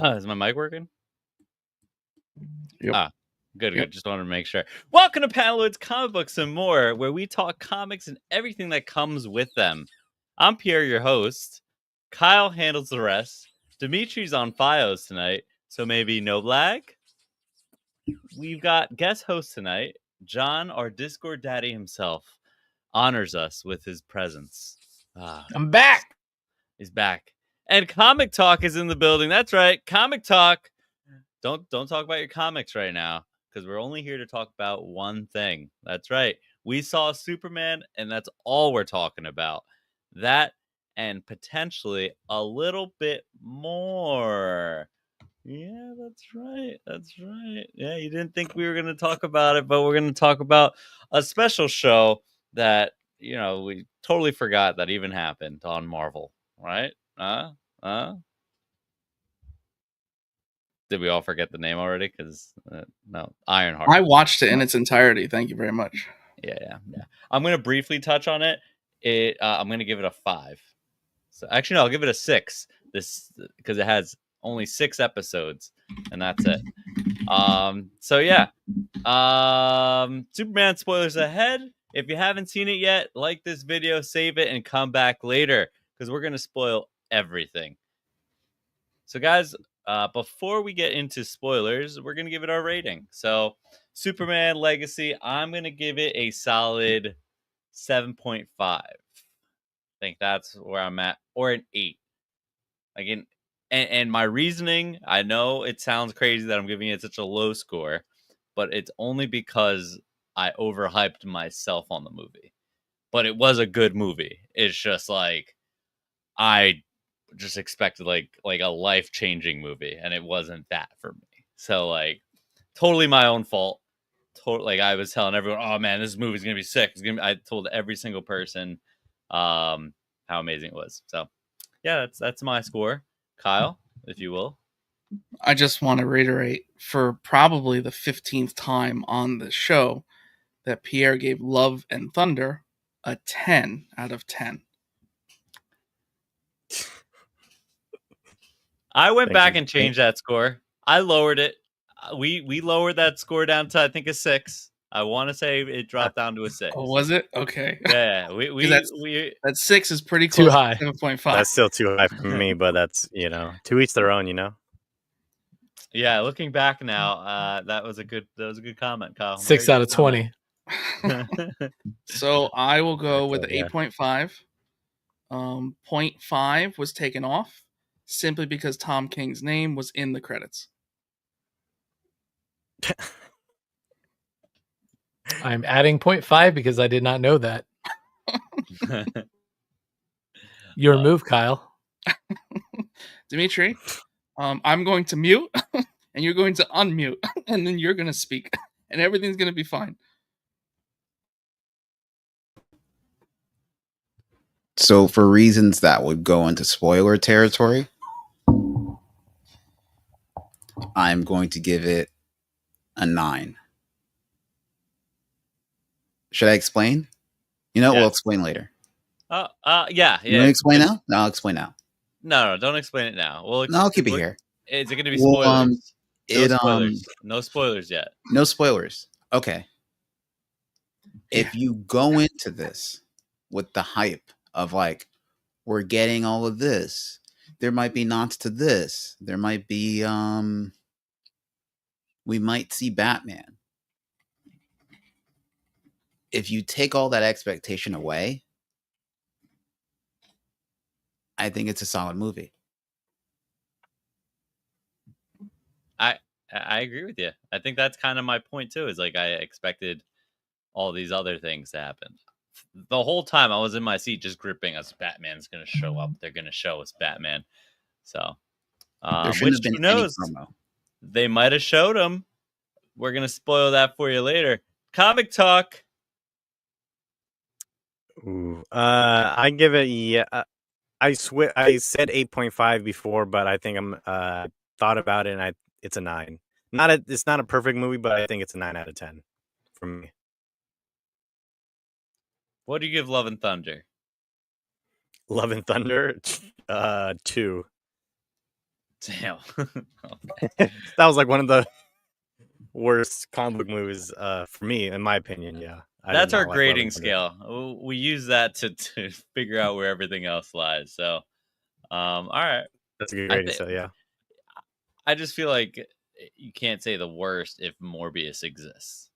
Is my mic working? Yep. Good. Just wanted to make sure. Welcome to Panelwood's Comic Books and More, where we talk comics and everything that comes with them. I'm Pierre, your host. Kyle handles the rest. Dimitri's on Fios tonight, so maybe no lag. We've got guest host tonight. John, our Discord daddy himself, honors us with his presence. I'm back. He's back. And Comic Talk is in the building. That's right. Comic Talk. Don't talk about your comics right now, because we're only here to talk about one thing. That's right. We saw Superman, and that's all we're talking about. That and potentially a little bit more. Yeah, that's right. Yeah, you didn't think we were going to talk about it, but we're going to talk about a special show that, we totally forgot that even happened on Marvel, right? Did we all forget the name already? Because no, Ironheart. I watched it in its entirety. Thank you very much. Yeah. I'm going to briefly touch on it. I'm going to give it a 5. So actually, no, I'll give it a 6. Because it has only 6 episodes, and that's it. So yeah, Superman spoilers ahead. If you haven't seen it yet, like this video, save it, and come back later, because we're going to spoil everything. So guys, before we get into spoilers, we're going to give it our rating. So Superman Legacy, I'm going to give it a solid 7.5. I think that's where I'm at, or an 8. Again, and my reasoning, I know it sounds crazy that I'm giving it such a low score, but it's only because I overhyped myself on the movie. But it was a good movie. It's just like I just expected like a life-changing movie, and it wasn't that for me. So like totally my own fault. Like I was telling everyone, oh man, this movie's gonna be sick. I told every single person how amazing it was. So yeah, that's my score. Kyle, if you will. I just want to reiterate for probably the 15th time on the show that Pierre gave Love and Thunder a 10 out of 10. I went back and changed that score. I lowered it. We lowered that score down to I think a 6. I want to say it dropped down to a 6. Oh, was it? Okay. Yeah, that 6 is pretty Too close high. to 7.5. That's still too high for me, but that's, to each their own, Yeah, looking back now, that was a good comment, Kyle. 6 out of 20. So I will go with the yeah. 8.5. 0.5 was taken off simply because Tom King's name was in the credits. I'm adding 0.5 because I did not know that. Your move, Kyle. Dimitri, I'm going to mute, and you're going to unmute, and then you're going to speak, and everything's going to be fine. So for reasons that would go into spoiler territory, I'm going to give it a 9. Should I explain? We'll explain later. Yeah. You want to explain now? No, I'll explain now. No, don't explain it now. I'll keep it here. Is it going to be spoilers? Spoilers. No spoilers yet. No spoilers. Okay. If you go into this with the hype of like, we're getting all of this, there might be nods to this. There might be, we might see Batman. If you take all that expectation away, I think it's a solid movie. I agree with you. I think that's kind of my point too. Is like I expected all these other things to happen. The whole time I was in my seat, just gripping us. Batman's going to show up. They're going to show us Batman. So, which who knows? They might have showed him. We're going to spoil that for you later. Comic Talk. Ooh, I give it. I said 8.5 before, but I think I'm thought about it, and it's a 9. It's not a perfect movie, but I think it's a 9 out of 10 for me. What do you give Love and Thunder? Love and Thunder, 2. Damn. That was like one of the worst comic book movies for me, in my opinion. Yeah, I did That's our not like Love grading and Thunder. scale. We use that to figure out where everything else lies. So, all right. That's a good I rating. think So yeah, I just feel like you can't say the worst if Morbius exists.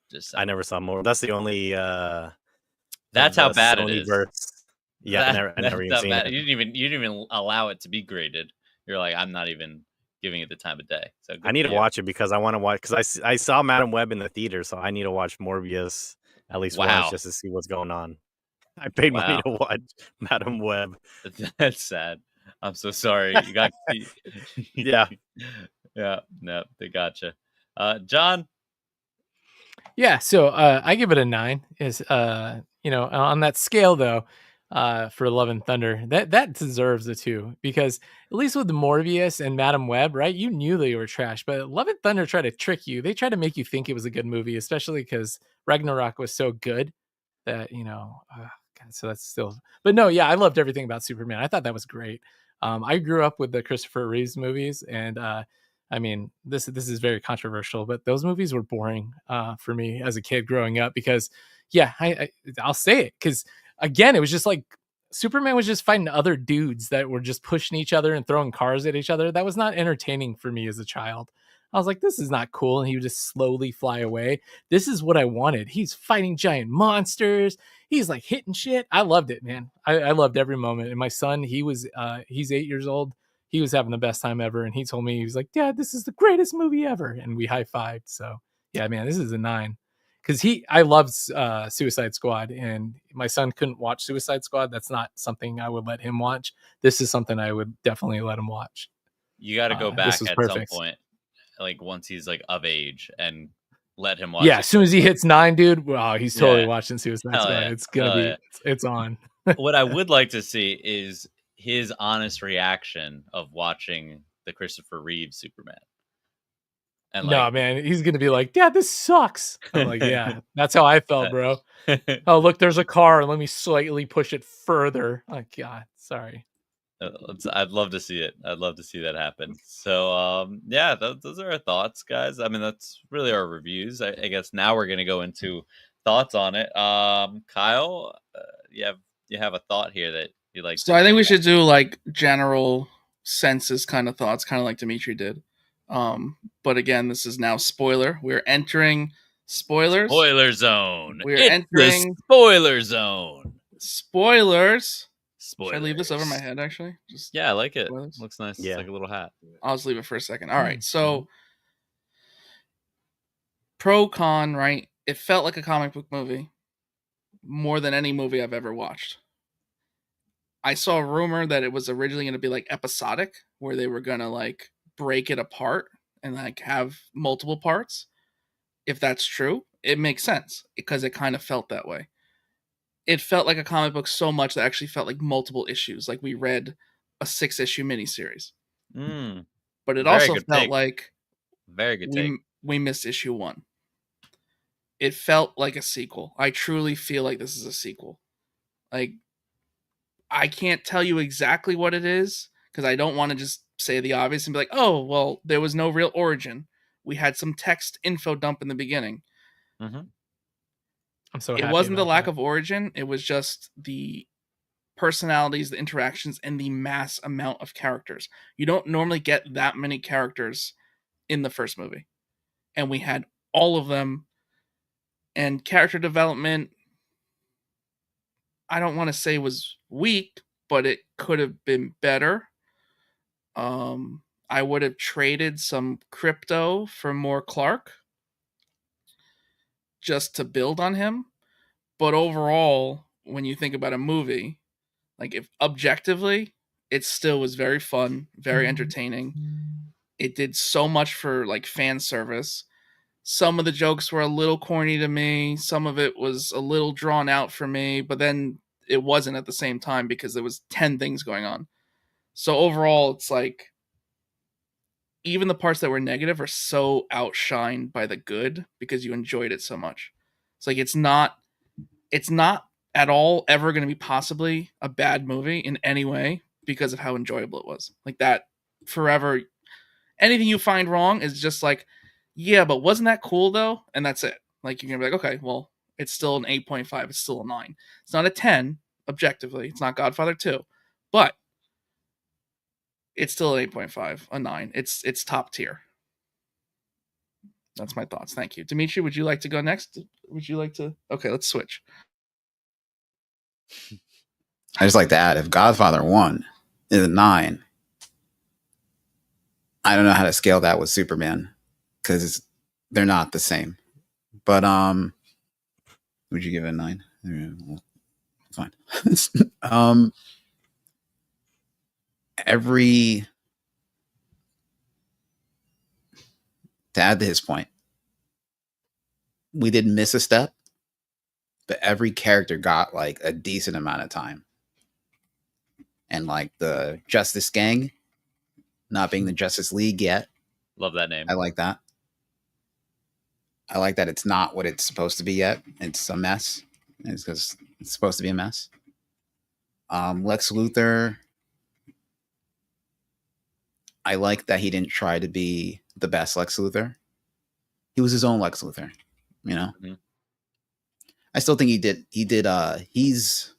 Just I never saw more. That's the only that's of how the bad it is. Sonyverse. Yeah, I never That's even how seen bad. it. You didn't even allow it to be graded. You're like, I'm not even giving it the time of day. So I good need for to you. watch it because I want to watch because I saw Madam Web in the theater, so I need to watch Morbius at least once Wow. just to see what's going on. I paid money Wow. to watch Madam Web. That's sad. I'm so sorry. You got Yeah. Yeah, no, they gotcha. John, Yeah, so I give it a 9. Is on that scale though, for Love and Thunder, that deserves a 2 because at least with the Morbius and Madam Web, right? You knew they were trash, but Love and Thunder tried to trick you. They tried to make you think it was a good movie, especially because Ragnarok was so good that God, so that's still. But no, yeah, I loved everything about Superman. I thought that was great. I grew up with the Christopher Reeves movies, and I mean, this is very controversial, but those movies were boring for me as a kid growing up because, yeah, I'll say it because again, it was just like Superman was just fighting other dudes that were just pushing each other and throwing cars at each other. That was not entertaining for me as a child. I was like, this is not cool, and he would just slowly fly away. This is what I wanted. He's fighting giant monsters. He's like hitting shit. I loved it, man. I loved every moment. And my son, he's 8 years old. He was having the best time ever, and he told me he was like, "Dad, this is the greatest movie ever," and we high fived. So yeah, man, this is a 9 because I loved Suicide Squad, and my son couldn't watch Suicide Squad. That's not something I would let him watch. This is something I would definitely let him watch. you got to go This back was at some perfect. point, like once he's like of age, and let him watch. Yeah, as soon as he hits 9, dude, wow, he's totally Yeah. watching Suicide Hell Squad. yeah. It's gonna Hell be, yeah. it's on. What I would like to see is his honest reaction of watching the Christopher Reeve Superman. And No, man, he's gonna be like, "Dad, this sucks." I'm like, "Yeah, that's how I felt, bro." Oh, look, there's a car. Let me slightly push it further. Oh God, sorry. I'd love to see it. I'd love to see that happen. So, yeah, those are our thoughts, guys. I mean, that's really our reviews. I guess now we're gonna go into thoughts on it. Kyle, you have a thought here that you like. So I think we should do like general census kind of thoughts, kind of like Dimitri did. But again, this is now spoiler. We're entering spoilers. Spoiler zone. We're It's entering the spoiler zone. spoilers. Spoilers. Should I leave this over my head? Actually, just Yeah, I like it. spoilers? Looks nice. Yeah. It's like a little hat. I'll just leave it for a second. All right. So pro con, right? It felt like a comic book movie more than any movie I've ever watched. I saw a rumor that it was originally going to be like episodic, where they were going to like break it apart and like have multiple parts. If that's true, it makes sense because it kind of felt that way. It felt like a comic book so much that it actually felt like multiple issues, like we read a 6-issue miniseries. But it Very also good felt take. like Very good take. we missed issue 1. It felt like a sequel. I truly feel like this is a sequel. Like, I can't tell you exactly what it is because I don't want to just say the obvious and be like, oh, well, there was no real origin. We had some text info dump in the beginning. Mm-hmm. I'm so it happy wasn't the about lack that. of origin. It was just the personalities, the interactions, and the mass amount of characters. You don't normally get that many characters in the first movie. And we had all of them. And character development, I don't want to say was weak, but it could have been better. I would have traded some crypto for more Clark just to build on him. But overall, when you think about a movie, like if objectively, it still was very fun, very entertaining. It did so much for like fan service. Some of the jokes were a little corny to me. Some of it was a little drawn out for me, but then it wasn't at the same time because there was 10 things going on. So overall, it's like even the parts that were negative are so outshined by the good because you enjoyed it so much. It's like it's not at all ever going to be possibly a bad movie in any way because of how enjoyable it was. Like that forever. Anything you find wrong is just like, yeah, but wasn't that cool though? And that's it. Like you're gonna be like, okay, well, it's still an 8.5. It's still a 9. It's not a 10 objectively. It's not Godfather 2, but it's still an 8.5, a 9. It's top tier. That's my thoughts. Thank you, Dimitri. Would you like to go next? Would you like to? Okay, let's switch. I just like to add, if Godfather 1 is a 9, I don't know how to scale that with Superman because they're not the same. But would you give it a 9? Well, fine. To add to his point, we didn't miss a step, but every character got like a decent amount of time. And like the Justice Gang not being the Justice League yet. Love that name. I like that. I like that it's not what it's supposed to be yet. It's a mess. It's because it's supposed to be a mess. Lex Luthor, I like that he didn't try to be the best Lex Luthor. He was his own Lex Luthor, you know? Mm-hmm. I still think he did he's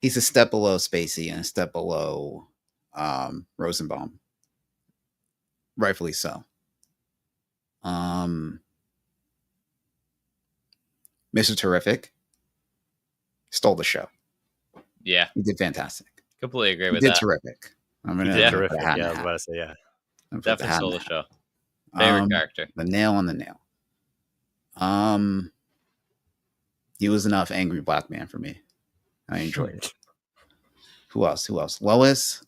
a step below Spacey and a step below Rosenbaum. Rightfully so. Mr. Terrific stole the show. Yeah. He did fantastic. Completely agree with He that. did terrific. I'm gonna did Terrific. Yeah, I was about to say, yeah. Definitely stole the show. Favorite character. The nail on the nail. He was enough angry black man for me. I enjoyed it. Who else? Lois.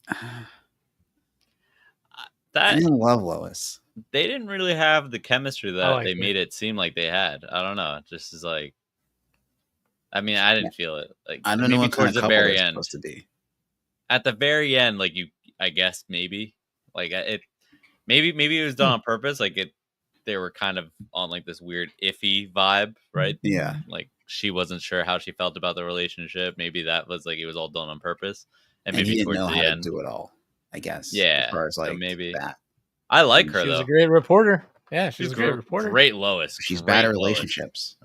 I didn't love Lois. They didn't really have the chemistry that they it. made it seem like they had. I don't know. It just is like, I mean, I didn't feel it. Like, I don't know what kind towards of the couple very they're end. supposed to be. At the very end, like I guess maybe like maybe it was done on purpose. Like they were kind of on like this weird iffy vibe, right? Yeah. Like she wasn't sure how she felt about the relationship. Maybe that was like it was all done on purpose, And maybe he didn't towards know the how end, to do it all, I guess. Yeah. As far as like so maybe that. I like her She though. was a great reporter. Yeah, she's a great reporter. Great Lois. She's Great bad at Lois. relationships.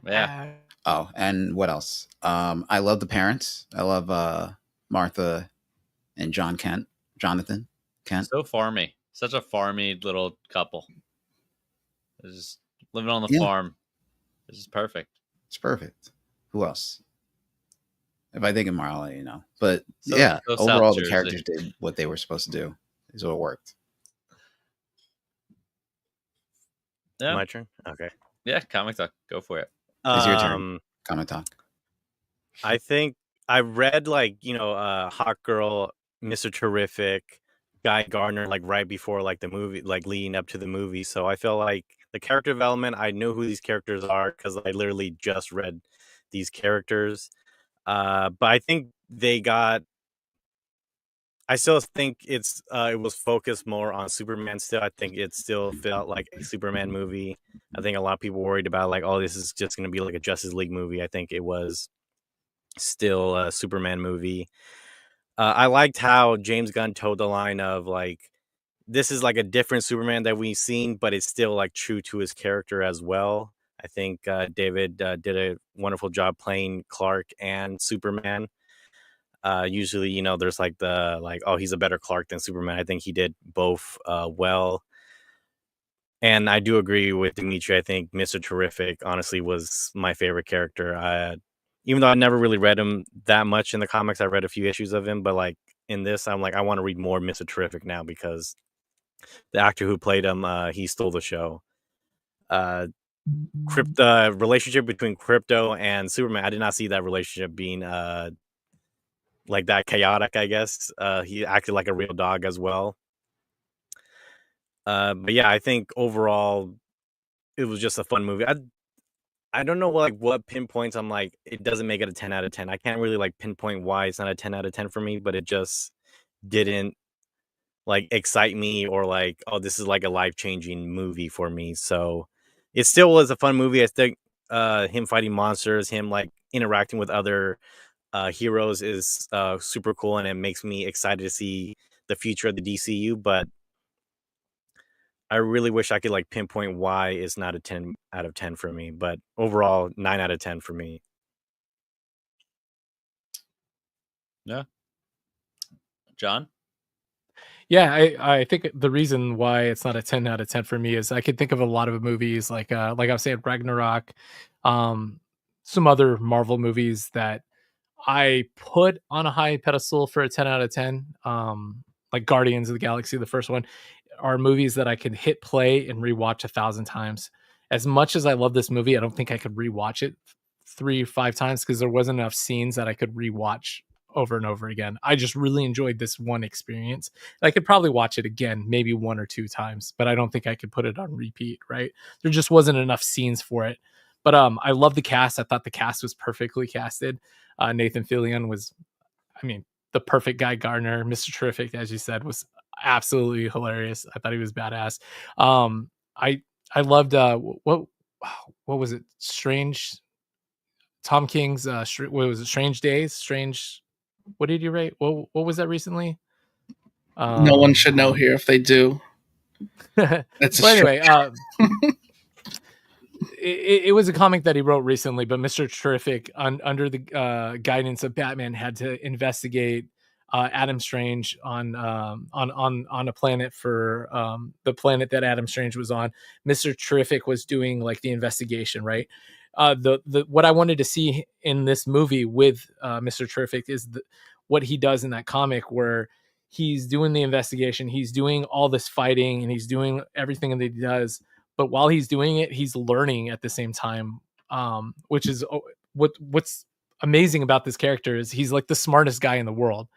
Yeah. Oh, and what else? I love the parents. I love Martha and Jonathan Kent. So farmy. Such a farmy little couple. They're just living on the farm. This is perfect. It's perfect. Who else? If I think of more, I'll let you know. But So overall, South the Jersey. characters did what they were supposed to do. So it worked. Yeah. My turn? Okay. Yeah, comic talk. Go for it. It's your turn. Comic talk. I think I read Hawk Girl, Mr. Terrific, Guy Gardner right before the movie, leading up to the movie. So I feel like the character development, I know who these characters are because I literally just read these characters. But I think I still think it was focused more on Superman still. I think it still felt like a Superman movie. I think a lot of people worried about this is just going to be like a Justice League movie. I think it was still a Superman movie. I liked how James Gunn told the line of this is a different Superman that we've seen, but it's still true to his character as well. I think David did a wonderful job playing Clark and Superman. Usually, there's he's a better Clark than Superman. I think he did both well. And I do agree with Dimitri. I think Mr. Terrific, honestly, was my favorite character. Even though I never really read him that much in the comics, I read a few issues of him. But in this, I'm I want to read more Mr. Terrific now because the actor who played him, he stole the show. Relationship between Crypto and Superman, I did not see that relationship being that chaotic, I guess. He acted like a real dog as well. But yeah, I think overall it was just a fun movie. I don't know what pinpoints I'm it doesn't make it a 10 out of 10. I can't really pinpoint why it's not a 10 out of 10 for me, but it just didn't excite me or oh, this is a life-changing movie for me. So it still was a fun movie. I think him fighting monsters, him interacting with other heroes is super cool, and it makes me excited to see the future of the DCU. But I really wish I could like pinpoint why it's not a 10 out of 10 for me. But overall, 9 out of 10 for me. Yeah. John? Yeah, I think the reason why it's not a 10 out of 10 for me is I could think of a lot of movies like I was saying Ragnarok, um, some other Marvel movies that I put on a high pedestal for a 10 out of 10. Like Guardians of the Galaxy, the first one, are movies that I can hit play and rewatch 1,000 times. As much as I love this movie, I don't think I could rewatch it 3 or 5 times because there wasn't enough scenes that I could rewatch over and over again. I just really enjoyed this one experience. I could probably watch it again, maybe 1 or 2 times, but I don't think I could put it on repeat, right? There just wasn't enough scenes for it. But I love the cast. I thought the cast was perfectly casted. Nathan Fillion was, I mean, the perfect Guy Gardner. Mr. Terrific, as you said, was absolutely hilarious. I thought he was badass. Um, I I loved what was it? Strange Tom King's what was it? Strange Days, Strange. What did you rate? What was that recently? No one should know here. If they do, that's a well, anyway, it was a comic that he wrote recently, but Mr. Terrific, under the guidance of Batman, had to investigate Adam Strange on a planet for the planet that Adam Strange was on. Mr. Terrific was doing like the investigation, right? The what I wanted to see in this movie with Mr. Terrific is what he does in that comic, where he's doing the investigation, he's doing all this fighting, and he's doing everything that he does, but while he's doing it, he's learning at the same time, which is what's amazing about this character is he's like the smartest guy in the world,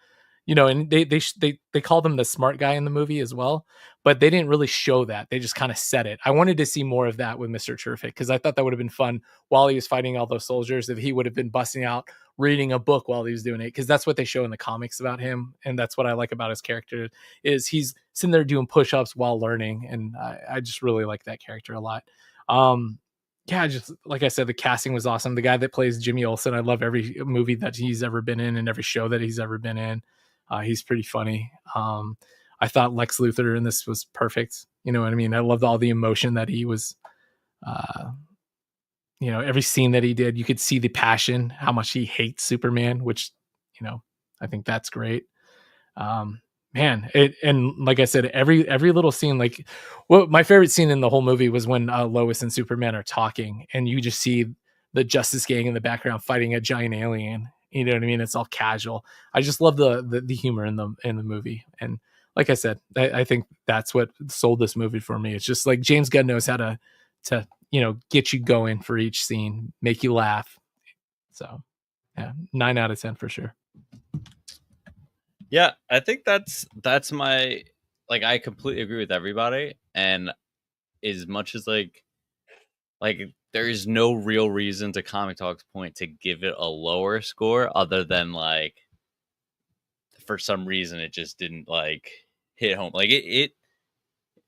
and they called him the smart guy in the movie as well, but they didn't really show that. They just kind of said it. I wanted to see more of that with Mr. Terrific because I thought that would have been fun while he was fighting all those soldiers, if he would have been busting out reading a book while he was doing it, because that's what they show in the comics about him, and that's what I like about his character is he's sitting there doing push-ups while learning, and I just really like that character a lot. Yeah, just like I said, the casting was awesome. The guy that plays Jimmy Olsen, I love every movie that he's ever been in and every show that he's ever been in. He's pretty funny. I thought Lex Luthor in this was perfect. You know what I mean? I loved all the emotion that he was, uh, every scene that he did, you could see the passion, how much he hates Superman, which, I think that's great. Man, and like I said, every little scene, like, well, my favorite scene in the whole movie was when Lois and Superman are talking, and you just see the Justice Gang in the background fighting a giant alien. You know what I mean? It's all casual. I just love the humor in the movie, and like I said, I think that's what sold this movie for me. It's just like James Gunn knows how to get you going for each scene, make you laugh. So, yeah, 9 out of 10 for sure. Yeah, I think that's my, like, I completely agree with everybody, and as much as like there is no real reason to Comic Talk's point to give it a lower score other than like for some reason it just didn't like hit home. Like it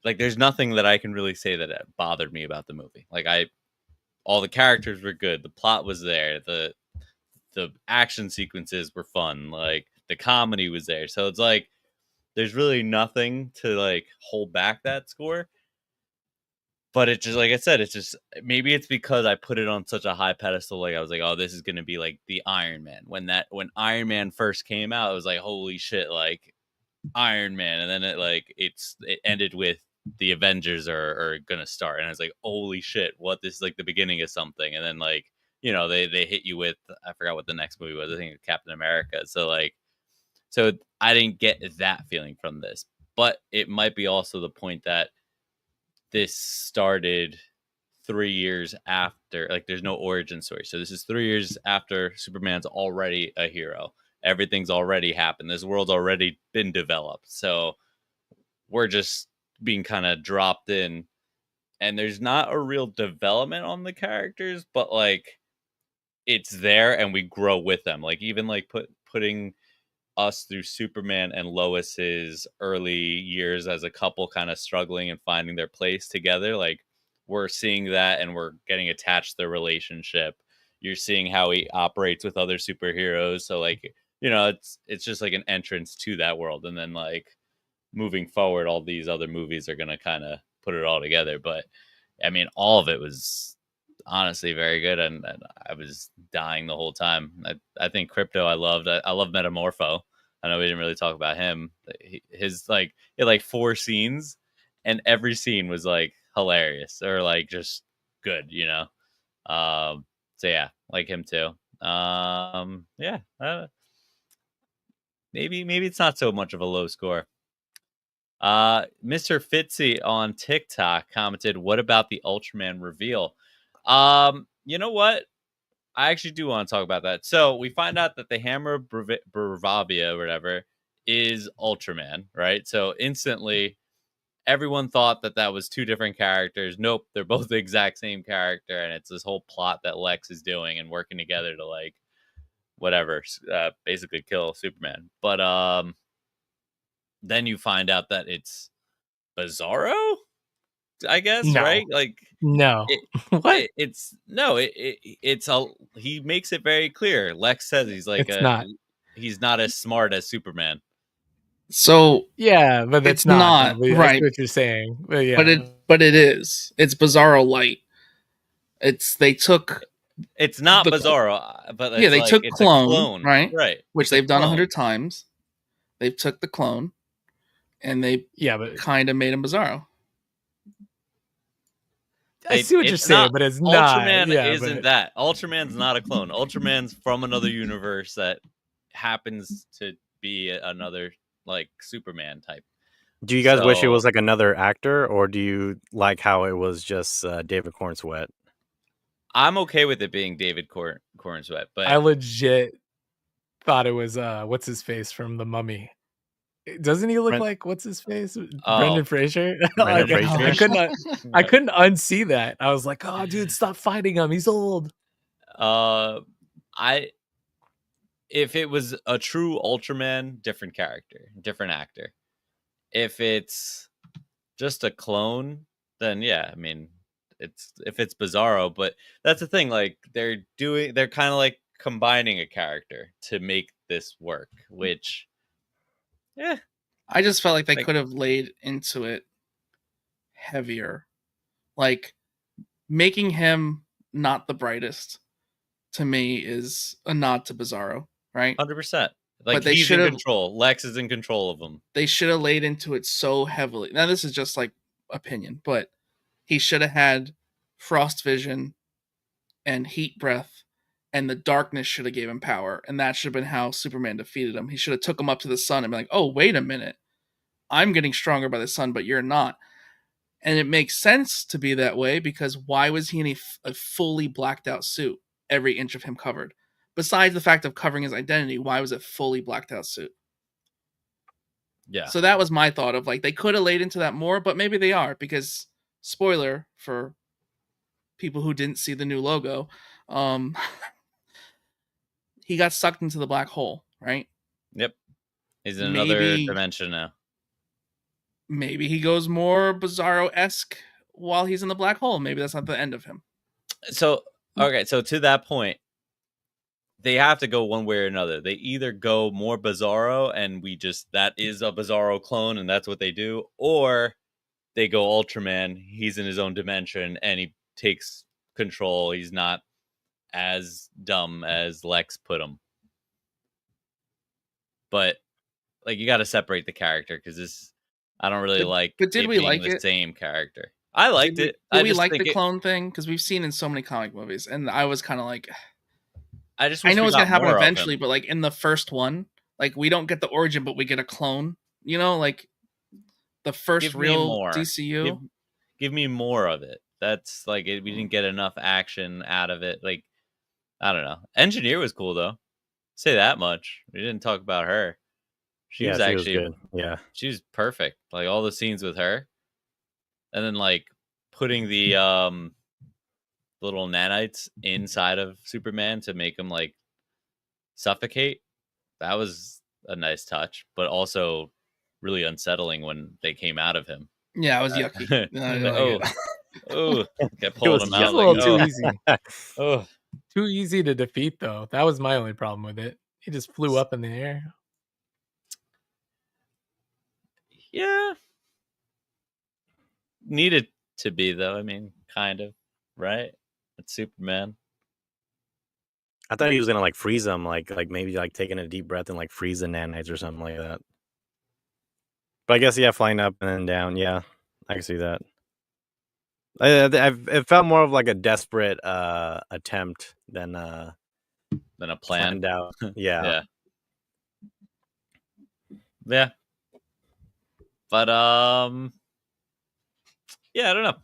like there's nothing that I can really say that bothered me about the movie. Like all the characters were good, the plot was there, the action sequences were fun, like the comedy was there. So it's like there's really nothing to like hold back that score. But it's just like I said, it's just maybe it's because I put it on such a high pedestal. Like I was like, oh, this is gonna be like the Iron Man. When Iron Man first came out, it was like, holy shit, like Iron Man. And then it ended with the Avengers are gonna start, and it's like, holy shit, what, this is like the beginning of something. And then like they hit you with, I forgot what the next movie was. I think Captain America. So I didn't get that feeling from this, but it might be also the point that this started 3 years after, like there's no origin story. So this is 3 years after Superman's already a hero. Everything's already happened. This world's already been developed. So we're just being kind of dropped in, and there's not a real development on the characters, but like it's there and we grow with them. Like even like putting us through Superman and Lois's early years as a couple, kind of struggling and finding their place together. Like we're seeing that and we're getting attached to their relationship. you're seeing how he operates with other superheroes. So like, you know, it's just like an entrance to that world, and then like moving forward, all these other movies are gonna kind of put it all together. But I mean, all of it was honestly very good, and I was dying the whole time. I think Crypto I loved. I love Metamorpho. I know we didn't really talk about him. His like it like 4 scenes, and every scene was like hilarious or like just good, you know. So yeah, like him too. Yeah, maybe it's not so much of a low score. Mr. Fitzy on TikTok commented, "What about the Ultraman reveal?" You know what? I actually do want to talk about that. So we find out that the Hammer Bravavia or whatever is Ultraman, right? So instantly, everyone thought that that was 2 different characters. Nope, they're both the exact same character, and it's this whole plot that Lex is doing and working together to like whatever, basically kill Superman. But then you find out that it's Bizarro, I guess, No. right? Like No. What? it's no, it's a he makes it very clear. Lex says It's not. he's not as smart as Superman. So Yeah, but that's it's not not, I see right. what you're saying. But yeah. but it is. It's Bizarro Light. They took It's not The- Bizarro, but it's yeah, they like, took it's clone, a clone, right? Right, Which it's a they've done clone. 100 times. They took the clone, and they but kind of made him Bizarro. I see what you're saying, but it's not. Ultraman Yeah, isn't but that. Ultraman's not a clone. Ultraman's from another universe that happens to be another like Superman type. Do you guys wish it So- was like another actor, or do you like how it was just David Cornsweet? I'm okay with it being David Cornsweet, but I legit thought it was what's his face from The Mummy. Doesn't he look Brent- like what's his face? Oh. Brendan Fraser. Brendan Like, Fraser? I couldn't unsee that. I was like, oh, dude, stop fighting him. He's old. If it was a true Ultraman, different character, different actor. If it's just a clone, then yeah, I mean, if it's Bizarro, but that's the thing. Like they're kind of like combining a character to make this work, which, yeah, I just felt like they Like- could have laid into it heavier. Like making him not the brightest to me is a nod to Bizarro, right? 100%. Like But they he's in should've- control. Lex is in control of him. They should have laid into it so heavily. Now this is just like opinion, but he should have had frost vision and heat breath, and the darkness should have gave him power, and that should have been how Superman defeated him. He should have took him up to the sun and been like, "Oh, wait a minute, I'm getting stronger by the sun, but you're not." And it makes sense to be that way because why was he in a fully blacked out suit, every inch of him covered? Besides the fact of covering his identity, why was it fully blacked out suit? Yeah. So that was my thought of like they could have laid into that more, but maybe they are because spoiler for people who didn't see the new logo, he got sucked into the black hole, right? Yep. He's in another Maybe- dimension now. Maybe he goes more Bizarro-esque while he's in the black hole. Maybe that's not the end of him. So, okay, so to that point, they have to go one way or another. They either go more Bizarro and that is a Bizarro clone and that's what they do, or they go Ultraman, he's in his own dimension and he takes control. He's not as dumb as Lex put him. But like you got to separate the character because I don't really like. but did it we being like the it? same character? I liked it. Did I we just like think the clone thing? Because we've seen in so many comic movies, and I was kind of like, I just I wish know we it's gonna got happen more of eventually, him. but like in the first one, like we don't get the origin, but we get a clone. You know, like the first Give me real more. DCU. Give me more of it. That's like we didn't get enough action out of it. Like I don't know. Engineer was cool though. Say that much. We didn't talk about her. She was actually good. Yeah. she was perfect. Like all the scenes with her, and then like putting the little nanites inside of Superman to make him like suffocate. That was a nice touch, but also really unsettling when they came out of him. Yeah, it was yucky. No, I didn't like it. Oh, get was pulling him It's out a little like too oh, easy. oh. too easy to defeat, though. That was my only problem with it. He just flew up in the air. Yeah. Needed to be, though. I mean, kind of, right? It's Superman. I thought he was gonna like freeze them, like maybe like taking a deep breath and like freeze the nanites or something like that. But I guess flying up and then down. Yeah, I can see that. It felt more of like a desperate attempt than a plan. planned out. Yeah. Yeah. But yeah, I don't know.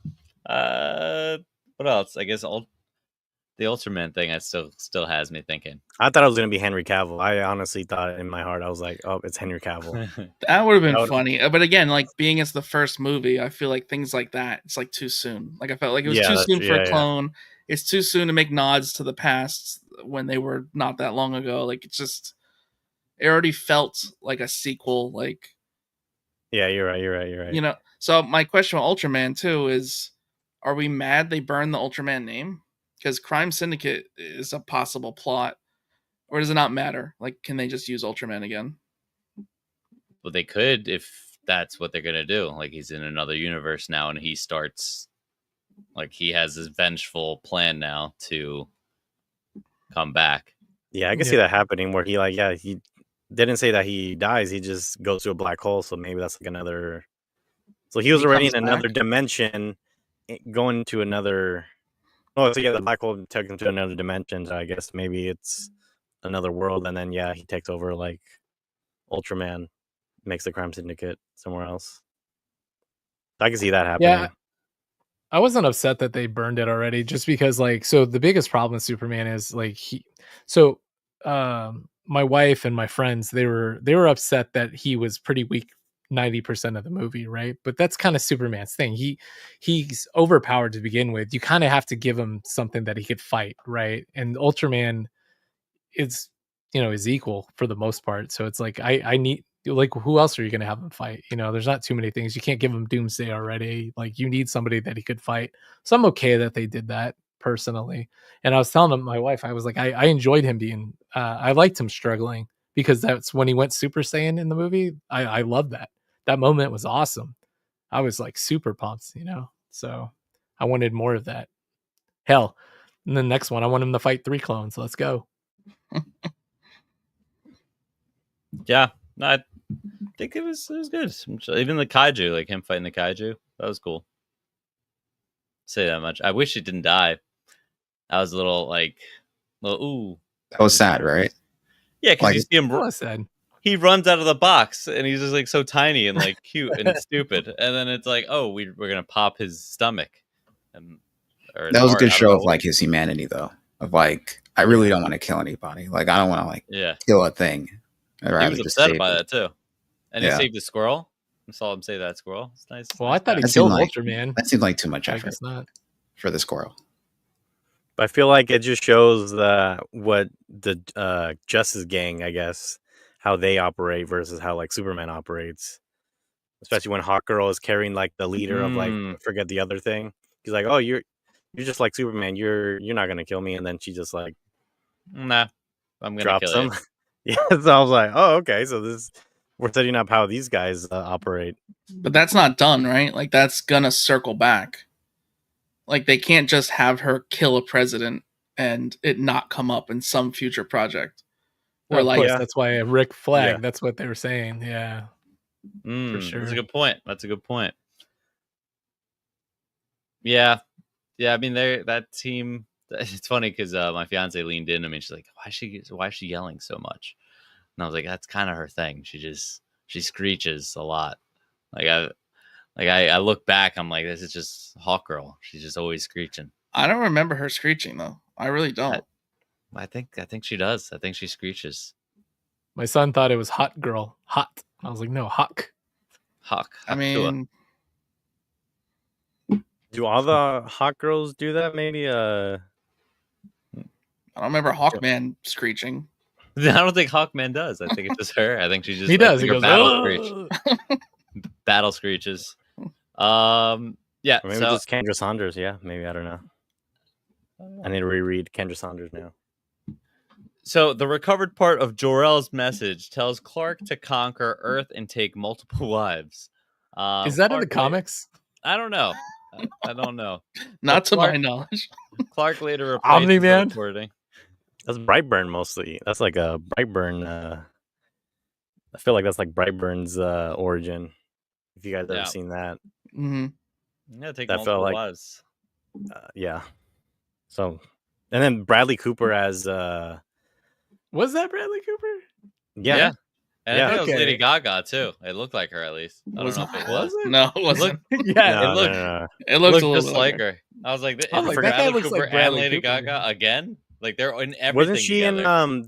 What else? I guess the Ultraman thing still has me thinking. I thought it was gonna be Henry Cavill. I honestly thought in my heart, I was like, oh, it's Henry Cavill. That would have been funny. But again, like being it's the first movie, I feel like things like that, it's like too soon. Like I felt like it was too soon for a clone. It's too soon to make nods to the past when they were not that long ago. Like it already felt like a sequel. Like, yeah, you're right. You know. So my question with Ultraman too is, are we mad they burned the Ultraman name? Because Crime Syndicate is a possible plot, or does it not matter? Like, can they just use Ultraman again? Well, they could if that's what they're gonna do. Like, he's in another universe now, and he starts, like, he has this vengeful plan now to come back. Yeah, I can see that happening. Where he he didn't say that he dies. He just goes to a black hole. So maybe that's like another. So he was already in another dimension, going to another. Oh, so yeah, the black hole took him to another dimension. So I guess maybe it's another world, and then he takes over like Ultraman, makes the Crime Syndicate somewhere else. I can see that happening. Yeah, I wasn't upset that they burned it already, just because like, so the biggest problem with Superman is like my wife and my friends, they were upset that he was pretty weak 90% of the movie, right? But that's kind of Superman's thing. He's overpowered to begin with. You kind of have to give him something that he could fight, right? And Ultraman is equal for the most part. So it's like I need, like, who else are you going to have him fight? There's not too many things. You can't give him Doomsday already. Like, you need somebody that he could fight. So I'm okay that they did that personally. And I was telling my wife, I was like, I enjoyed him being I liked him struggling, because that's when he went Super Saiyan in the movie. I loved that moment was awesome. I was like super pumped, so I wanted more of that. Hell, in the next one, I want him to fight 3 clones. Let's go. Yeah, no, I think it was good. Even the kaiju, like him fighting the kaiju, that was cool. Say that much. I wish he didn't die. I was a little ooh. That was sad, right? Yeah, because you see him. That was sad. He runs out of the box and he's just like so tiny and like cute and stupid, and then it's like, oh, we're gonna pop his stomach. That was a good show of like his humanity, though. Of like, I really don't want to kill anybody. Like, I don't want to like kill a thing. He was upset by that too, and he saved the squirrel. I saw him save that squirrel. It's nice. Well, I thought he killed Ultraman. That seemed like too much effort. I guess not for the squirrel. But I feel like it just shows what the Justice Gang, I guess, how they operate versus how like Superman operates. Especially when Hawkgirl is carrying like the leader of like, I forget the other thing. He's like, oh, you're just like Superman. You're not gonna kill me. And then she just like, nah, I'm gonna kill you. Yeah, so I was like, oh, okay. So we're setting up how these guys operate. But that's not done, right? Like, that's gonna circle back. Like, they can't just have her kill a president and it not come up in some future project. Or that's why Rick Flag. Yeah. That's what they were saying. Yeah, for sure. That's a good point. Yeah. I mean, that team. It's funny because my fiance leaned in. I mean, she's like, "Why is she yelling so much?" And I was like, "That's kind of her thing. She screeches a lot. I look back. I'm like, this is just Hawkgirl. She's just always screeching." I don't remember her screeching though. I really don't. I think she does. I think she screeches. My son thought it was Hot Girl. Hot. I was like, no, Hawk. I mean, do all the hot girls do that? Maybe. I don't remember Hawkman screeching. I don't think Hawkman does. I think it's just her. I think she just. He does. He goes battle screech. Battle screeches. Yeah. Or maybe just Kendra Saunders. Yeah. Maybe, I don't know. I need to reread Kendra Saunders now. So the recovered part of Jor-El's message tells Clark to conquer Earth and take multiple wives. Is that in Clark the comics? I don't know. I don't know. Not to my Clark- knowledge. Clark later replaces the Omni-Man? recording. That's Brightburn mostly. That's like a Brightburn. I feel like that's like Brightburn's origin. If you guys ever Yeah. seen that, Hmm. Yeah, take That felt multiple like- wives. yeah. So, and then Bradley Cooper as Was that Bradley Cooper? Yeah. And Yeah. I think it was Lady Okay. Gaga too. It looked like her at least. I don't Was know it? if it Was was. it? No, it wasn't. Yeah. No, it looked- no. It looks Looked a little just bit like her. I was like, I was is like, it that guy Bradley looks like Cooper Bradley and Lady Cooper. Gaga again? Like they're in everything Wasn't she together. in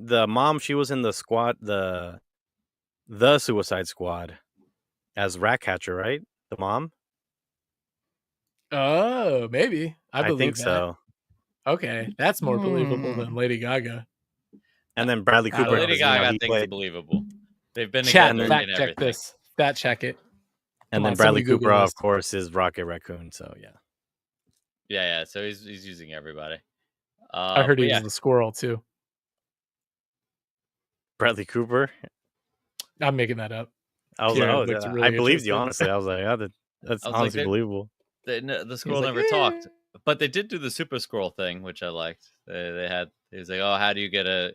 the mom? She was in the squad, the Suicide Squad as Ratcatcher, right? The mom. Oh, maybe. I believe think that. so. Okay, that's more believable than Lady Gaga. And then Bradley Cooper. Lady was, you know, Gaga he thinks played- believable. They've been Chat, together fact in check everything. this. Fact check it. and Come then on, Bradley somebody Google Cooper, this. of course, is Rocket Raccoon. So yeah. Yeah. So he's using everybody. I heard but he yeah. was the squirrel too. Bradley Cooper. I'm making that up. I was Kieran like, looked I really believed you. interested. Honestly, I was like, yeah, that's I was like, honestly they- believable. The scroll like, never talked, "Eh." but they did do the super scroll thing, which I liked. They had. He was like, "Oh, how do you get a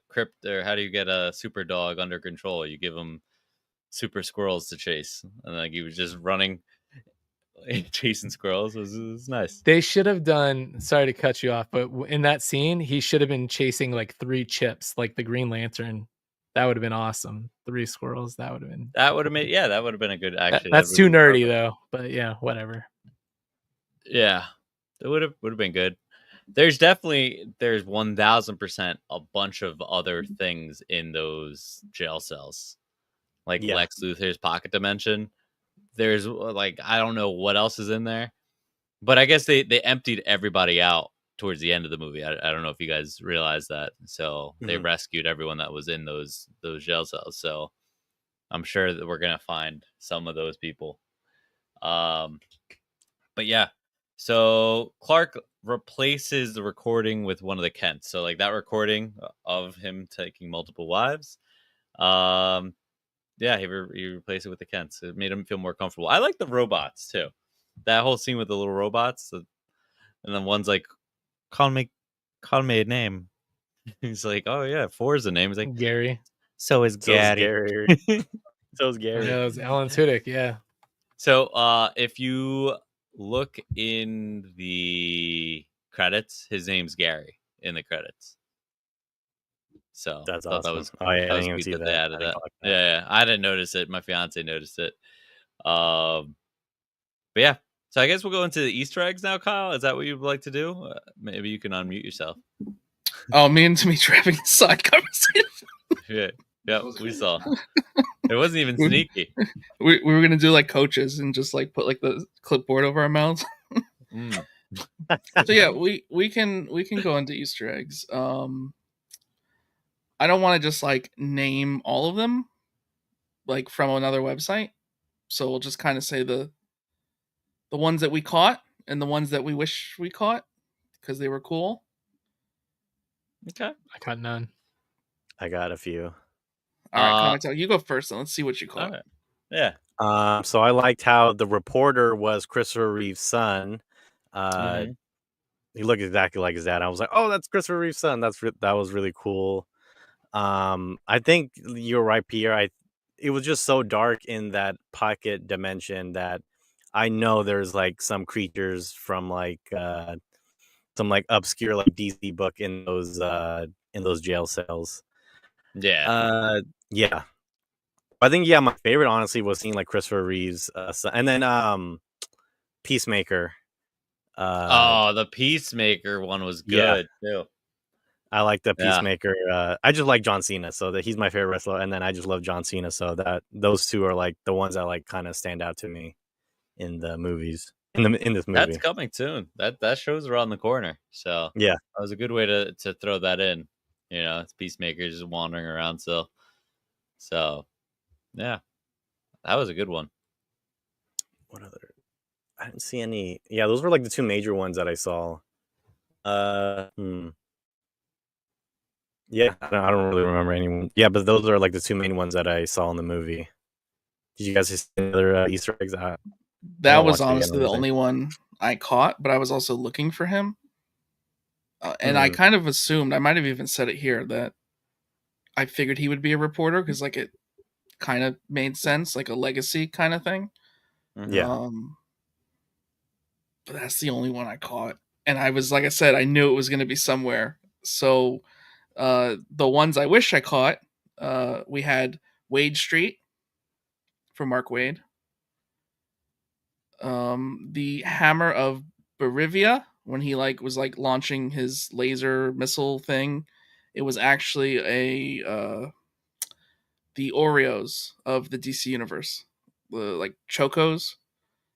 crypt, or how do you get a super dog under control? You give him super squirrels to chase." And like he was just running, chasing squirrels. It was nice. They should have done. Sorry to cut you off, but in that scene, he should have been chasing like 3 chips, like the Green Lantern. That would have been awesome. 3 squirrels. That would have been. That would have made. Yeah, that would have been a good. Actually, that That's would've too been nerdy perfect. though. But yeah, whatever. Yeah, it would have been good. There's 1000% a bunch of other things in those jail cells, like Yeah. Lex Luthor's pocket dimension. There's like I don't know what else is in there, but I guess they emptied everybody out towards the end of the movie. I don't know if you guys realize that. So they Mhm. rescued everyone that was in those jail cells. So I'm sure that we're gonna find some of those people. But yeah, so Clark replaces the recording with one of the Kents. So like that recording of him taking multiple wives. Yeah, he replaced it with the Kents. It made him feel more comfortable. I like the robots too. That whole scene with the little robots, and then one's like, call me a name." He's like, "Oh yeah, 4 is the name." He's like, Gary. "So is So is Gary." Gary. So is Gary. Yeah, it was Alan Tudyk. Yeah. So if you look in the credits, his name's Gary in the credits. So That's I thought awesome. that was Oh yeah, I that was didn't even sweet see that that. they I added didn't that. clock Yeah, I didn't notice it. My fiance noticed it. But yeah, so I guess we'll go into the Easter eggs now, Kyle. Is that what you'd like to do? Maybe you can unmute yourself. Oh, me and Dimitri having a side conversation. Yeah, we saw. It wasn't even sneaky. We were gonna do like coaches and just like put like the clipboard over our mouths. Mm. So yeah, we can go into Easter eggs. I don't want to just like name all of them like from another website. So we'll just kind of say the ones that we caught and the ones that we wish we caught because they were cool. Okay. I got none. I got a few. All right, Comic Talk, you go first and let's see what you All caught. right. Yeah. So I liked how the reporter was Christopher Reeve's son. Mhm. He looked exactly like his dad. I was like, oh, that's Christopher Reeve's son. That was really cool. I think you're right, Pierre. It was just so dark in that pocket dimension that I know there's like some creatures from like some like obscure like DC book in those jail cells. Yeah. Yeah. I think my favorite honestly was seeing like Christopher Reeve's son. And then Peacemaker. The Peacemaker one was yeah. good too. I like the Yeah. Peacemaker. I just like John Cena, so that he's my favorite wrestler, and then I just love John Cena, so that those two are like the ones that like kind of stand out to me in the movies in this movie. That's coming soon. That show's around the corner. So Yeah. that was a good way to throw that in. You know, it's Peacemaker just wandering around still. So yeah, that was a good one. What other? I didn't see any. Yeah, those were like the two major ones that I saw. Hmm. Yeah, I don't really remember anyone. Yeah, but those are like the two main ones that I saw in the movie. Did you guys see any other Easter eggs? I That haven't was watched it again or honestly the anything. only one I caught, but I was also looking for him. And I Hmm. kind of assumed, I might have even said it here, that I figured he would be a reporter because like it kind of made sense, like a legacy kind of thing. Mhm. Yeah. But that's the only one I caught. And I was, like I said, I knew it was going to be somewhere. So the ones I wish I caught, we had Wade Street for Mark Wade. The Hammer of Berivia, when he was launching his laser missile thing, it was actually the Oreos of the DC universe, the like Chocos.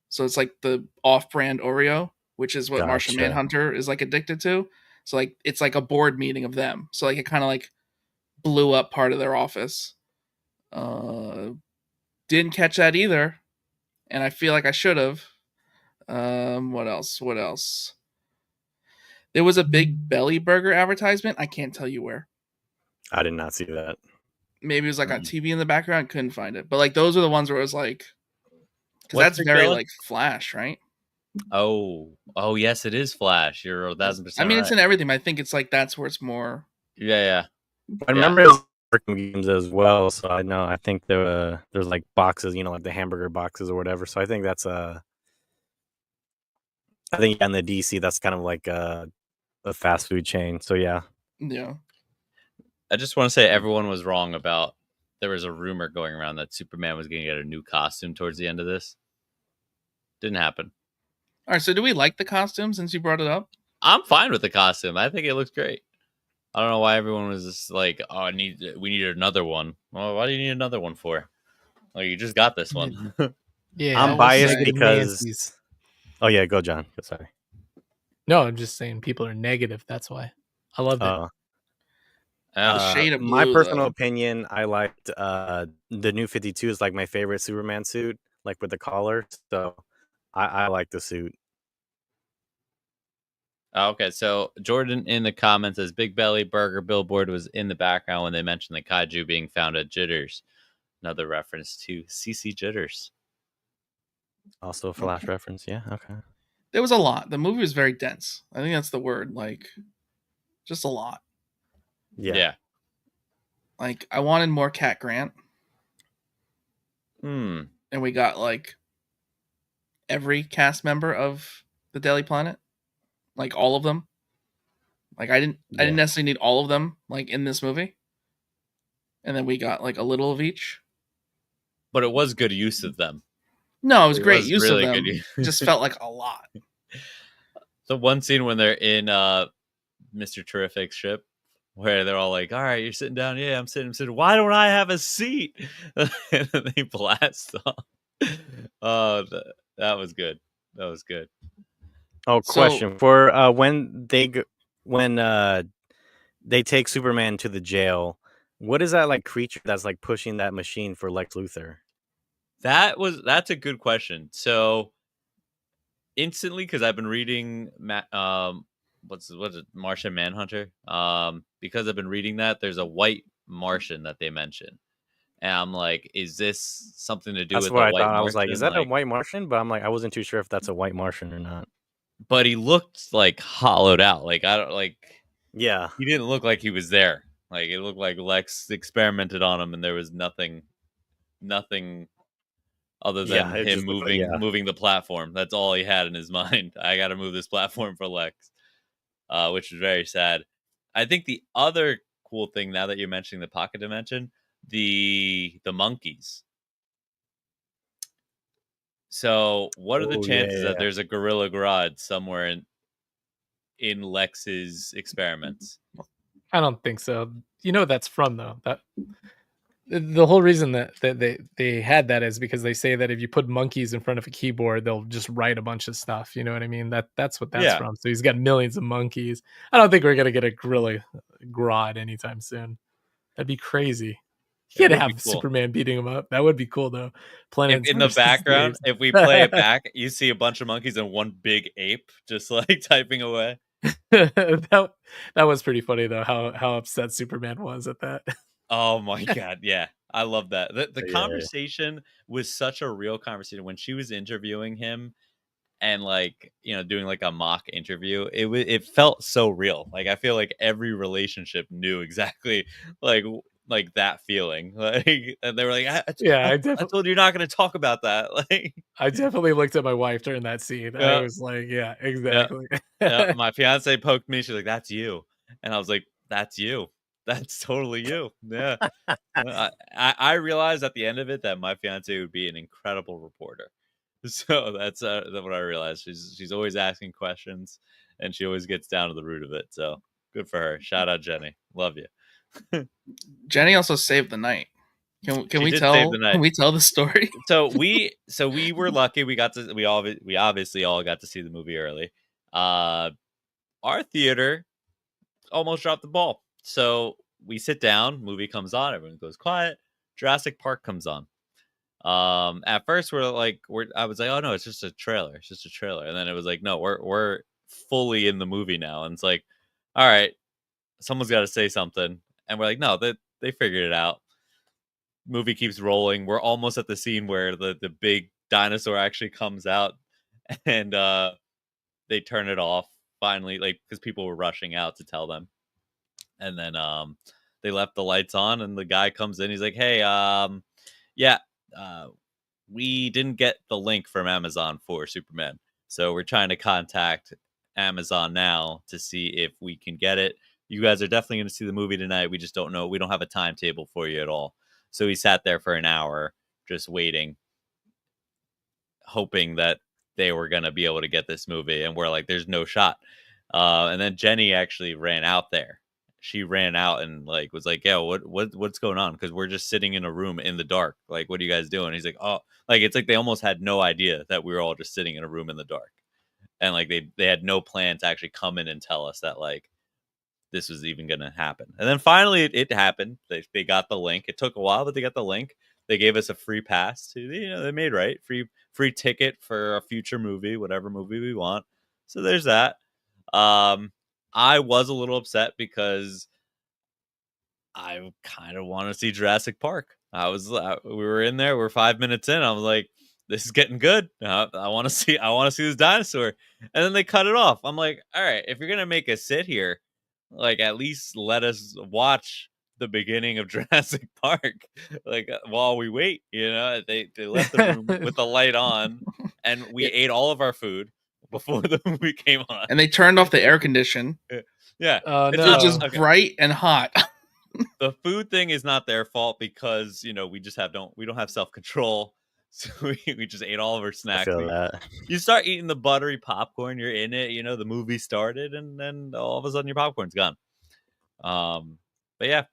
So it's like the off-brand Oreo, which is what Martian Gotcha. Manhunter is like addicted to. So like it's like a board meeting of them. So like it kind of like blew up part of their office. Didn't catch that either, and I feel like I should have. What else? What else? There was a big belly burger advertisement. I can't tell you where. I did not see that. Maybe it was like on Mm. TV in the background. Couldn't find it. But like those are the ones where it was like, because What's that's Big very Belly? like Flash, right? Oh, yes, it is Flash. You're 1,000% I mean, it's right. in everything. But I think it's like that's where it's more. Yeah. I remember it was working games as well, so I know. I think there's like boxes, like the hamburger boxes or whatever. So I think that's I think in the DC that's kind of like a fast food chain. So yeah, Yeah. I just want to say everyone was wrong about. There was a rumor going around that Superman was going to get a new costume towards the end of this. Didn't happen. All right. So do we like the costume since you brought it up? I'm fine with the costume. I think it looks great. I don't know why everyone was just like, "Oh, we need another one." Well, why do you need another one for? Like, you just got this one. Yeah, I'm I will biased say- negative because. Nancy's. Oh yeah, go John. Sorry. No, I'm just saying people are negative. That's why I loved it. The shade of my blue, personal though. opinion, I liked the new 52 is like my favorite Superman suit, like with the collar. So I like the suit. Okay, so Jordan in the comments says Big Belly Burger billboard was in the background when they mentioned the kaiju being found at Jitters. Another reference to CC Jitters. Also a Flash reference. Yeah. Okay. There was a lot. The movie was very dense. I think that's the word. Like, just a lot. Yeah. Like, I wanted more Cat Grant, Hmm. and we got like every cast member of the Daily Planet, like all of them. Like, I didn't necessarily need all of them like in this movie, and then we got like a little of each. But it was good use of them. No, it was It great was use really of them. good use. Just felt like a lot. The one scene when they're in Mr. Terrific's ship, where they're all like, "All right, you're sitting down. Yeah, I'm sitting. Why don't I have a seat?" And then they blast off. Oh, that was good. That was good. Oh, So- question for when they take Superman to the jail. What is that like creature that's like pushing that machine for Lex Luthor? That's a good question. So instantly, because I've been reading what's it, Martian Manhunter. Because I've been reading that, there's a white Martian that they mention. And I'm like, is this something to do That's with what a I white thought. Martian? I was like, is that a white Martian? But I'm like, I wasn't too sure if that's a white Martian or not. But he looked like hollowed out. Like I don't like. Yeah. He didn't look like he was there. Like it looked like Lex experimented on him, and there was nothing other than it him just looked like- moving the platform. That's all he had in his mind. I got to move this platform for Lex, which is very sad. I think the other cool thing, now that you're mentioning the pocket dimension, the monkeys. So, what are the Oh, chances yeah. that there's a Gorilla Grodd somewhere in Lex's experiments? I don't think so. You know what that's from though. That the whole reason that they had that is because they say that if you put monkeys in front of a keyboard, they'll just write a bunch of stuff. You know what I mean? That's what that's Yeah. from. So he's got millions of monkeys. I don't think we're gonna get a Gorilla Grodd anytime soon. That'd be crazy. You It gotta would be have cool. Superman beating him up. That would be cool though. Planet In the versus background, apes. if we play it back, you see a bunch of monkeys and one big ape just like typing away. that was pretty funny though. How upset Superman was at that. Oh my god, yeah. I love that. The Yeah. conversation was such a real conversation when she was interviewing him and like, doing like a mock interview. It felt so real. Like I feel like every relationship knew exactly like like that feeling. Like and they were like Yeah, I told you you're not going to talk about that. Like I definitely looked at my wife during that scene. I yeah, was like, yeah, yeah, exactly. yeah. My fiance poked me. She's like, "That's you," and I was like, "That's you. That's totally you." Yeah. I realized at the end of it that my fiance would be an incredible reporter. So that's what I realized. She's always asking questions, and she always gets down to the root of it. So good for her. Shout out Jenny. Love you. Jenny also saved the night. Can She we did save the tell? night. Can we tell the story? So we were lucky. We obviously all got to see the movie early. Our theater almost dropped the ball. So we sit down, movie comes on, everyone goes quiet. Jurassic Park comes on. At first I was like, oh no, it's just a trailer. It's just a trailer. And then it was like, no, we're fully in the movie now. And it's like, all right, someone's got to say something. And we're like, no, they figured it out. Movie keeps rolling. We're almost at the scene where the big dinosaur actually comes out and they turn it off finally, like because people were rushing out to tell them. And then they left the lights on and the guy comes in, he's like, hey, yeah, uh we didn't get the link from Amazon for Superman. So we're trying to contact Amazon now to see if we can get it. You guys are definitely going to see the movie tonight. We just don't know. We don't have a timetable for you at all. So he sat there for an hour just waiting, hoping that they were going to be able to get this movie. And we're like, there's no shot. And then Jenny actually ran out there. She ran out and like was like, "Yeah, what's going on?" Because we're just sitting in a room in the dark. Like, what are you guys doing? He's like, "Oh, like it's like they almost had no idea that we were all just sitting in a room in the dark, and like they had no plan to actually come in and tell us that like this was even going to happen." And then finally, it happened. They got the link. It took a while, but they got the link. They gave us a free pass to they made right free ticket for a future movie, whatever movie we want. So there's that. I was a little upset because I kind of want to see Jurassic Park. We were in there, we're 5 minutes in. I was like, this is getting good. I want to see this dinosaur. And then they cut it off. I'm like, all right, if you're gonna make us sit here, like at least let us watch the beginning of Jurassic Park, like while we wait. They left the room with the light on, and we Yeah. ate all of our food before the movie came on. And they turned off the air condition. Yeah, Oh it's It was not just okay. bright and hot. The food thing is not their fault because we don't have self control, so we just ate all of our I snacks. feel that. You start eating the buttery popcorn, you're in it. The movie started, and then all of a sudden your popcorn's gone. But yeah,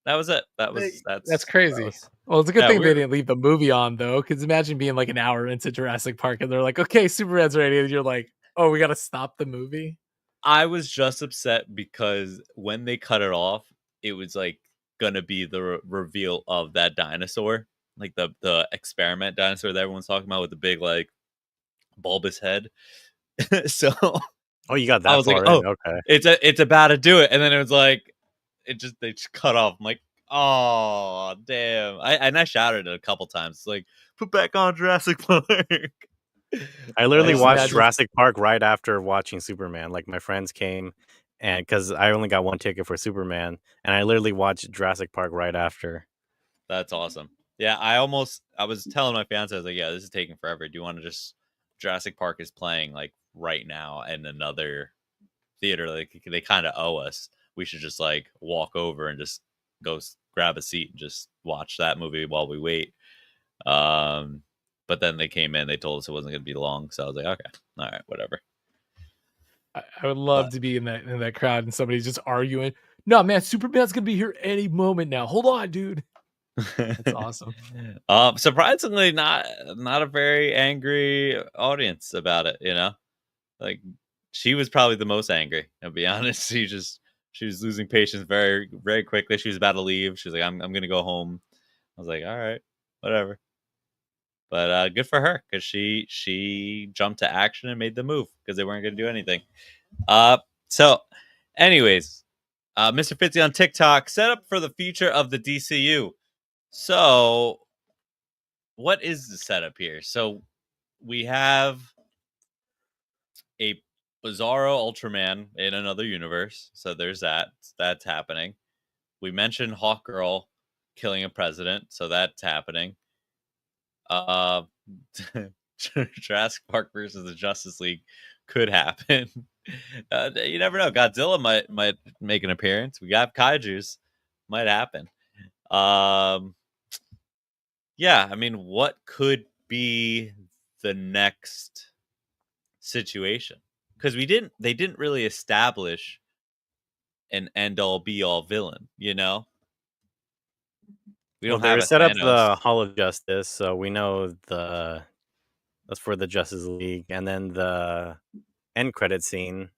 that was it. That's crazy. Well, it's a good Yeah, thing they didn't leave the movie on though, because imagine being like an hour into Jurassic Park and they're like, "Okay, Superman's ready," and you're like, "Oh, we got to stop the movie." I was just upset because when they cut it off, it was like gonna be the reveal of that dinosaur, like the experiment dinosaur that everyone's talking about with the big like bulbous head. So Oh, you got I that was like, far "Oh, in. Okay. it's about to do it," and then it was like, they just cut off. I'm like, "Oh, damn!" I shouted it a couple times, like, "Put back on Jurassic Park." I literally just watched imagine- Jurassic Park right after watching Superman. Like my friends came, and because I only got one ticket for Superman, and I literally watched Jurassic Park right after. That's awesome. Yeah, I was telling my fiance, I was like, "Yeah, this is taking forever. Do you want to just Jurassic Park is playing like right now in another theater? Like they kind of owe us. We should just like walk over and just grab a seat and just watch that movie while we wait." But then they came in, they told us it wasn't going to be long, so I was like, "Okay, all right, whatever." I would love to be in that crowd and somebody's just arguing. No, man, Superman's gonna be here any moment now. Hold on, dude. That's awesome. Surprisingly, not a very angry audience about it. Like she was probably the most angry. I'll be honest. She was losing patience very very quickly. She was about to leave. She was like, "I'm gonna go home." I was like, "All right, whatever." But good for her because she jumped to action and made the move because they weren't gonna do anything. So, anyways, Mr. Fitzy on TikTok, set up for the future of the DCU. So, what is the setup here? So, we have a Bizarro Ultraman in another universe. So, there's that. That's happening. We mentioned Hawkgirl killing a president. So, that's happening. Jurassic Park versus the Justice League could happen. You never know. Godzilla might make an appearance. We got kaiju's, might happen. Yeah, I mean, what could be the next situation? Because they didn't really establish an end all be all villain. You know, we Well, don't have they a set up Thanos. the Hall of Justice, so we know that's for the Justice League, and then the end credit scene.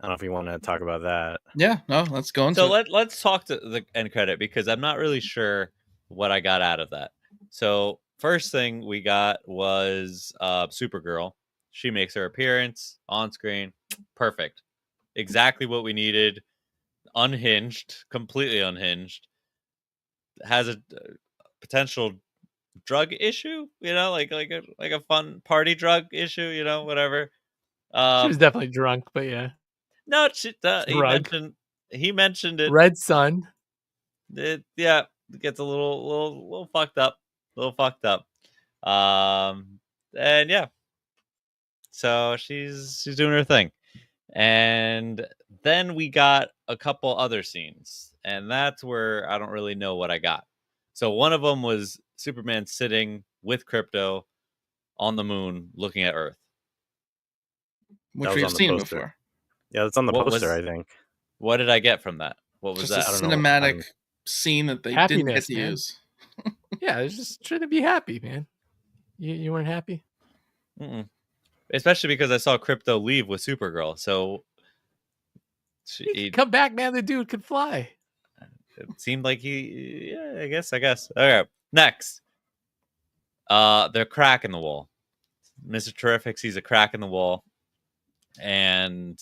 I don't know if you want to talk about that. Yeah, no, let's go into So it. let's talk to the end credit because I'm not really sure what I got out of that. So first thing we got was Supergirl. She makes her appearance on screen. Perfect. Exactly what we needed. Unhinged, completely unhinged. Has a potential drug issue, you know, like a fun party drug issue, you know, whatever. She was Um definitely drunk, but yeah. no, Drug. he mentioned it. Red Sun. It yeah, it gets a little fucked up. A little fucked up. And yeah. So she's doing her thing. And then we got a couple other scenes. And that's where I don't really know what I got. So one of them was Superman sitting with Crypto on the moon looking at Earth. Which was we've on the seen poster. before. Yeah, that's on the What poster, was I think. what did I get from that? What was Just a that? I don't know. cinematic scene that they didn't get Happiness, to man. use. Yeah, it's just trying to be happy, man. You weren't happy? Mm-mm. Especially because I saw Crypto leave with Supergirl. So He could come back, man. The dude could fly. it seemed like yeah, I guess. Okay. Next. They're crack in the wall. Mr. Terrific sees a crack in the wall. And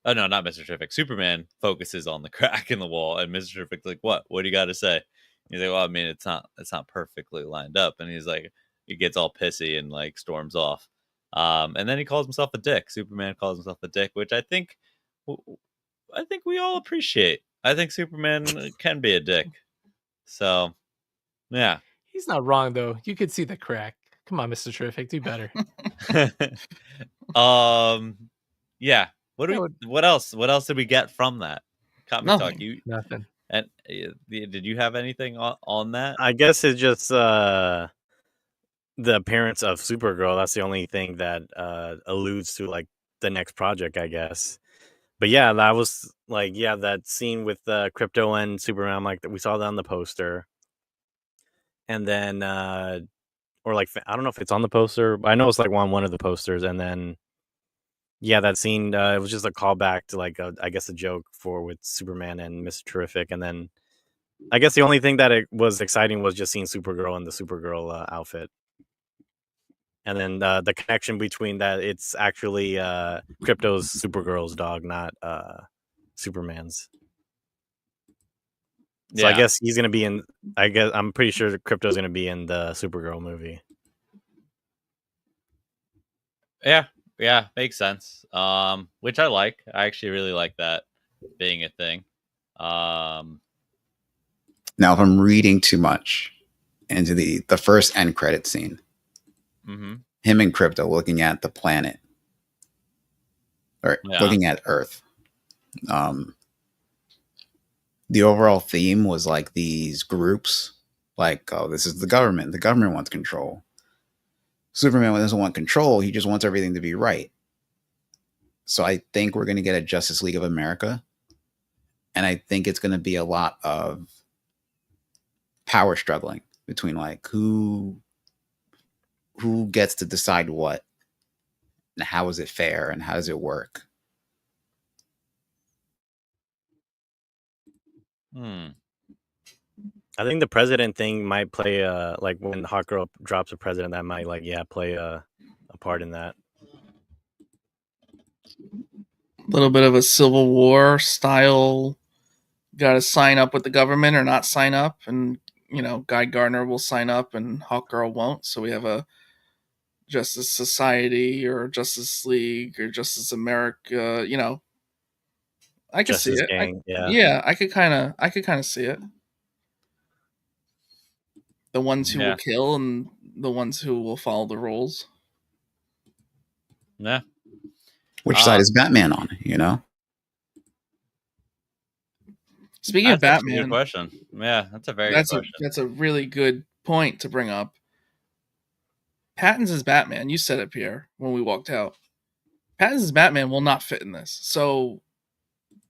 oh no, not Mr. Terrific. Superman focuses on the crack in the wall, and Mr. Terrific's like, "What? What do you got to say?" He's like, "Well, I mean, it's not perfectly lined up." And he's like, he gets all pissy and like storms off. And then he calls himself a dick. Superman calls himself a dick, which I think we all appreciate. I think Superman can be a dick. So, yeah. He's not wrong though. You could see the crack. Come on, Mr. Terrific, do better. Yeah. That would- What else? What else did we get from that? Comic Nothing. Talk. You Nothing. and did you have anything on that? I guess it's just the appearance of Supergirl. That's the only thing that alludes to like the next project, I guess. But yeah, that was like that scene with Crypto and Superman. I'm like, we saw that on the poster, and then or like I don't know if it's on the poster. But I know it's like one of the posters, and then that scene. It was just a callback to like I guess a joke with Superman and Mr. Terrific, and then I guess the only thing that it was exciting was just seeing Supergirl in the Supergirl outfit. And then the connection between that, it's actually Crypto's Supergirl's dog, not Superman's. So I guess he's going to be in, I'm pretty sure Crypto's going to be in the Supergirl movie. Yeah, makes sense. Which I like. I actually really like that being a thing. Now, if I'm reading too much into the first end credit scene, him and Crypto looking at the planet or looking at Earth. The overall theme was like these groups, like, oh, this is the government. The government wants control. Superman doesn't want control. He just wants everything to be right. So I think we're going to get a Justice League of America. And I think it's going to be a lot of power struggling between like who gets to decide what and how is it fair and how does it work. I think the president thing might play like when Hawkgirl drops a president, that might play a part in that. little bit of a Civil War style. Got to sign up with the government or not sign up, and Guy Gardner will sign up and Hawkgirl won't. So we have a Justice Society or Justice League or Justice America. I could see Justice it. Gang. Yeah. Yeah, I could kind of see it. The ones who will kill and the ones who will follow the rules. Yeah. Which side is Batman on? Speaking of That's a good Batman, question. Yeah, that's a very good question. That's a really good point to bring up. Pattinson's Batman, you said it, Pierre, when we walked out. Pattinson's Batman will not fit in this. So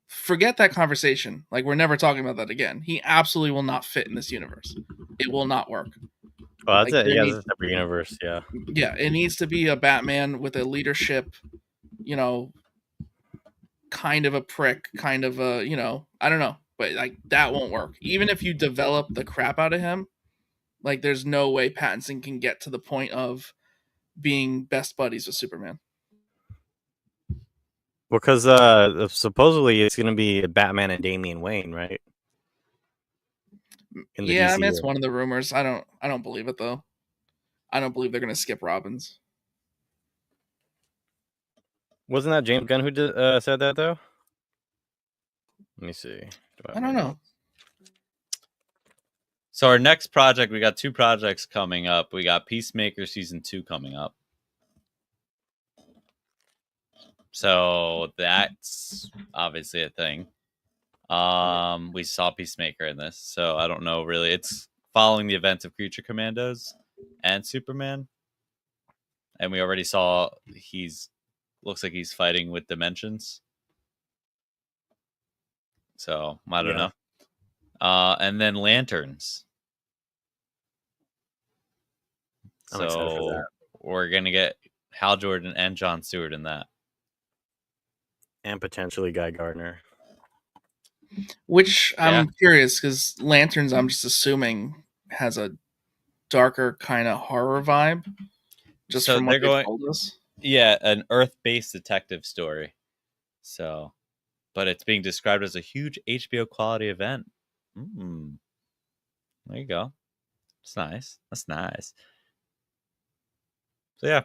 forget that conversation. Like, we're never talking about that again. He absolutely will not fit in this universe. It will not work. Well, that's it. Yeah, that's a separate universe. Yeah. Yeah, it needs to be a Batman with a leadership, kind of a prick, kind of a, I don't know. But, like, that won't work. Even if you develop the crap out of him, like, there's no way Pattinson can get to the point of being best buddies with Superman. Because supposedly it's going to be Batman and Damian Wayne, right? Yeah, I mean, it's one of the rumors. I don't believe it, though. I don't believe they're going to skip Robbins. Wasn't that James Gunn who said that, though? Let me see. I don't know. So our next project, we got 2 projects coming up. We got Peacemaker Season 2 coming up. So that's obviously a thing. We saw Peacemaker in this, so I don't know really. It's following the events of Creature Commandos and Superman. And we already saw looks like he's fighting with dimensions. So I don't know. And then Lanterns. I'm excited for that. We're gonna get Hal Jordan and Jon Stewart in that. And potentially Guy Gardner. Which I'm curious, because Lanterns, I'm just assuming, has a darker kind of horror vibe. Just from what they told us. Yeah, an Earth-based detective story. So, but it's being described as a huge HBO quality event. There you go. It's nice. That's nice. So yeah,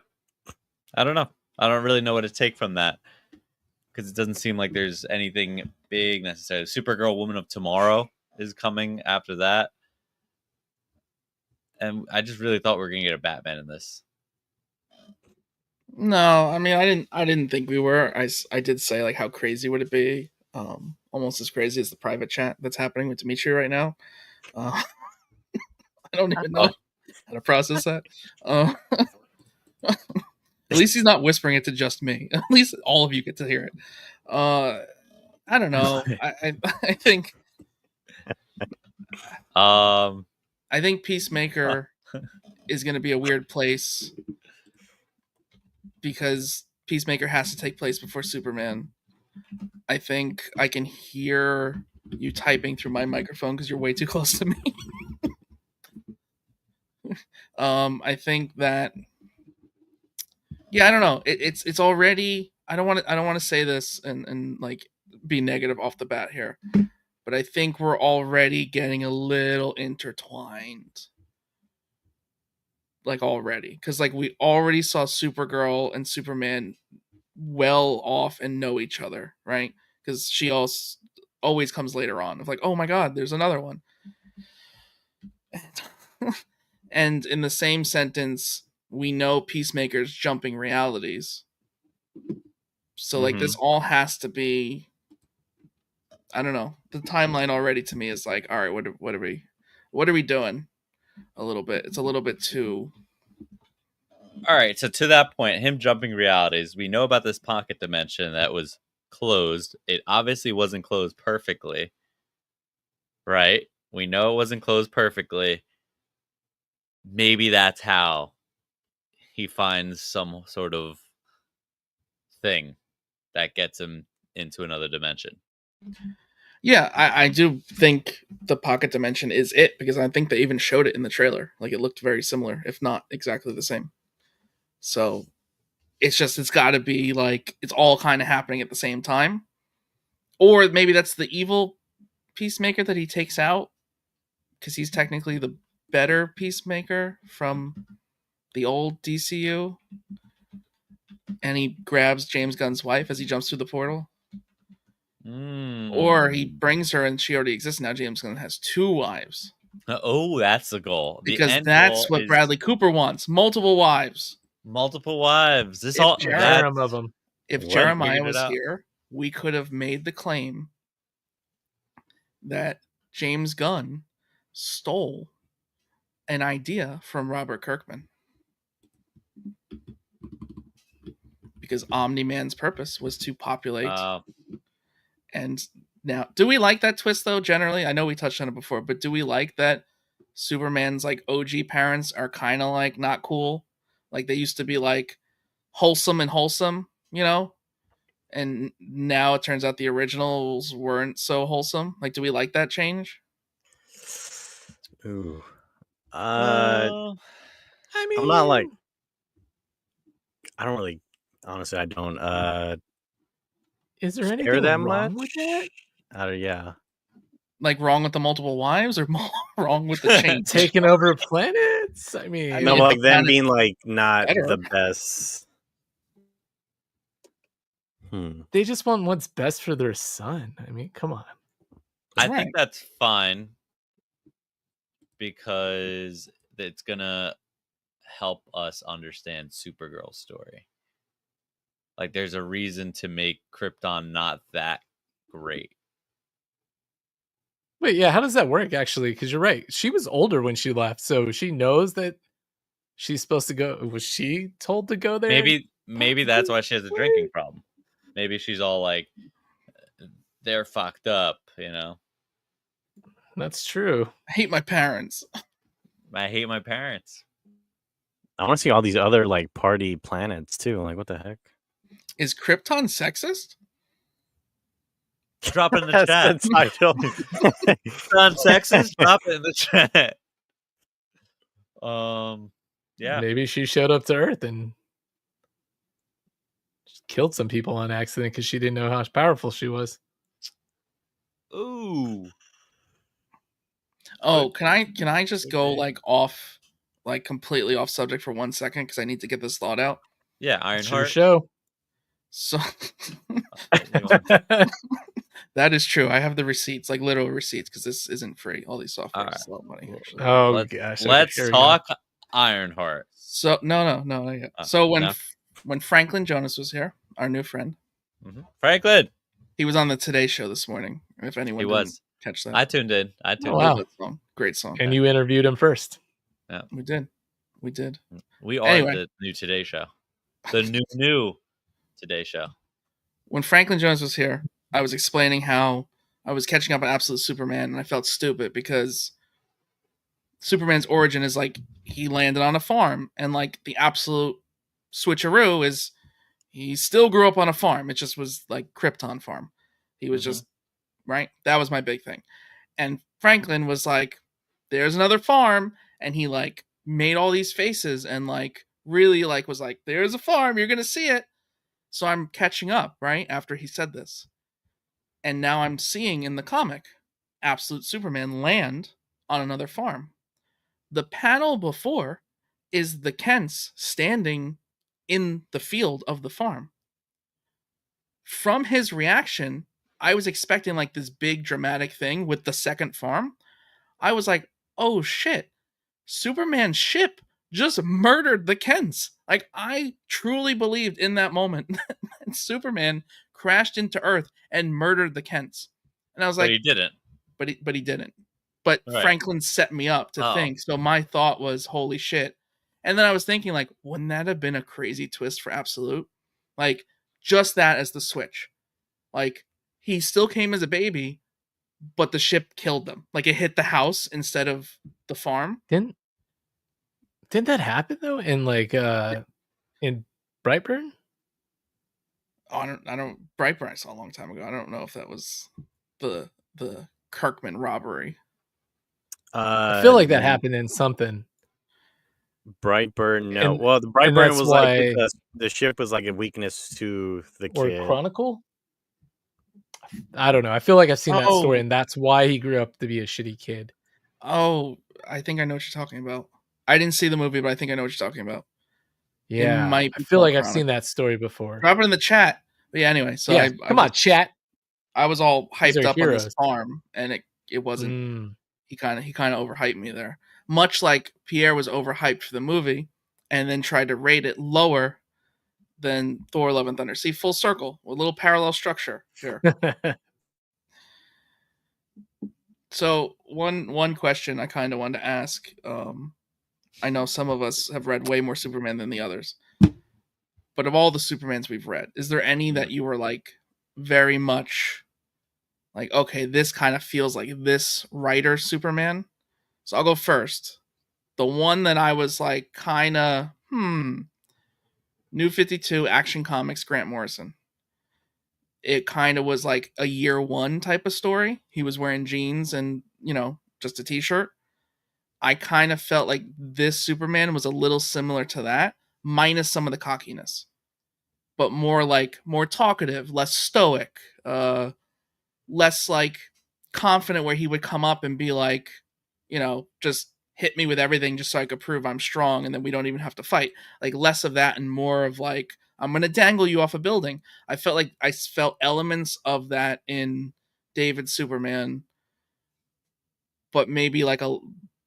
I don't know. I don't really know what to take from that, because it doesn't seem like there's anything big necessarily. Supergirl Woman of Tomorrow is coming after that. And I just really thought we were going to get a Batman in this. No, I mean, I didn't think we were. I did say, like, how crazy would it be? Almost as crazy as the private chat that's happening with Dimitri right now. I don't even know how to process that. At least he's not whispering it to just me. At least all of you get to hear it. I don't know. I think. I think Peacemaker is going to be a weird place, because Peacemaker has to take place before Superman. I think I can hear you typing through my microphone because you're way too close to me. I think that, I don't know. It's already. I don't want to say this and like be negative off the bat here, but I think we're already getting a little intertwined. Like, already, because like we already saw Supergirl and Superman well off and know each other, right? Because she always comes later on of like, oh my god, there's another one. And in the same sentence, we know Peacemaker's jumping realities. So like this all has to be, I don't know. The timeline already to me is like, all right, what are we doing? A little bit. It's a little bit too. All right, so to that point, him jumping realities, we know about this pocket dimension that was closed. It obviously wasn't closed perfectly, right? We know it wasn't closed perfectly. Maybe that's how he finds some sort of thing that gets him into another dimension. Yeah, I do think the pocket dimension is it, because I think they even showed it in the trailer. Like, it looked very similar, if not exactly the same. So, it's got to be like it's all kind of happening at the same time, or maybe that's the evil Peacemaker that he takes out because he's technically the better Peacemaker from the old DCU, and he grabs James Gunn's wife as he jumps through the portal. Or he brings her and she already exists now. James Gunn has 2 wives. Oh, that's the goal. Because that's what Bradley Cooper wants. Multiple wives. Multiple wives. This If all Jeremiah- of them. If What? Jeremiah Figured it was out. here, we could have made the claim that James Gunn stole an idea from Robert Kirkman. Because Omni-Man's purpose was to populate. And now, do we like that twist though? Generally, I know we touched on it before, but do we like that Superman's like OG parents are kind of like not cool? Like they used to be like wholesome, you know? And now it turns out the originals weren't so wholesome. Like, do we like that change? Ooh. I mean, I'm not like. I don't really. Honestly, I don't. is there care anything that wrong much? with that? Yeah. Like wrong with the multiple wives or wrong with the change? Taking over planets? I mean, I No, mean, like if them that being like not better. the best. they just want what's best for their son. I mean, come on. I Right. think that's fine because it's gonna help us understand Supergirl's story. Like, there's a reason to make Krypton not that great. Wait, yeah, how does that work actually? Because you're right. She was older when she left, so she knows that she's supposed to go. Was she told to go there? Maybe that's why she has a drinking problem. Maybe she's all like, they're fucked up, you know? That's true. I hate my parents. I hate my parents. I want to see all these other like party planets too. Like, what the heck? Is Krypton sexist? Drop it in the That's chat. the title. Non-sexist? Drop it in the chat. Yeah. Maybe she showed up to Earth and just killed some people on accident because she didn't know how powerful she was. Ooh. Oh, can I just go Okay. like off, like completely off subject for 1 second because I need to get this thought out. Yeah, It's your Ironheart. show. So that is true. I have the receipts, like literal receipts, because this isn't free. All these software All is a lot of money. Actually. Oh let's, gosh. okay, let's here we go. talk Ironheart. So no, not yet. So when Franklin Jonas was here, our new friend, Franklin. he was on the Today Show this morning. If anyone didn't catch that, I tuned in. Oh, wow. That song. Great song. And you interviewed him first. We did. We are Anyway. the new Today Show. The new Today Show. When Franklin Jonas was here, I was explaining how I was catching up on Absolute Superman, and I felt stupid because Superman's origin is like he landed on a farm, and like the absolute switcheroo is he still grew up on a farm. It just was like Krypton farm. He was just right. That was my big thing. And Franklin was like, "There's another farm," and he like made all these faces and like really like was like, "There's a farm. You're gonna see it." So I'm catching up right after he said this, and now I'm seeing in the comic Absolute Superman land on another farm. The panel before is the Kents standing in the field of the farm. From his reaction, I was expecting like this big dramatic thing with the second farm. I was like, oh shit, Superman's ship just murdered the Kents. Like, I truly believed in that moment that Superman crashed into Earth and murdered the Kents. And I was like, But he didn't. But he didn't. But Right. Franklin set me up to think. So my thought was, holy shit. And then I was thinking, like, wouldn't that have been a crazy twist for Absolute? Like, just that as the switch. Like, he still came as a baby, but the ship killed them. Like, it hit the house instead of the farm. Didn't that happen though in like in Brightburn? Oh, I don't Brightburn I saw a long time ago. I don't know if that was the Kirkman robbery. I feel like that happened in something. Brightburn, no. And- Well, the and Brightburn that's was like why- with the ship was like a weakness to the Or kid. Chronicle? I don't know. I feel like I've seen that story, Oh. and that's why he grew up to be a shitty kid. Oh, I think I know what you're talking about. I didn't see the movie, but I think I know what you're talking about. Yeah, might I be feel called like I've seen Chronicle. that story before. Drop it in the chat. But yeah, anyway, so Yeah, come on, chat. I was all These hyped are up on this heroes. farm, and it wasn't. Mm. He kind of overhyped me there, much like Pierre was overhyped for the movie, and then tried to rate it lower than Thor: Love and Thunder. See, full circle, a little parallel structure here. So one question I kind of wanted to ask. I know some of us have read way more Superman than the others, but of all the Supermans we've read, is there any that you were like very much like, okay, this kind of feels like this writer Superman? So I'll go first. The one that I was like, kind of, New 52 Action Comics, Grant Morrison. It kind of was like a year one type of story. He was wearing jeans and, just a t-shirt. I kind of felt like this Superman was a little similar to that, minus some of the cockiness, but more talkative, less stoic, less like confident, where he would come up and be like, just hit me with everything just so I could prove I'm strong, and then we don't even have to fight. Like less of that and more of like, I'm gonna dangle you off a building. I felt elements of that in David Superman, but maybe like a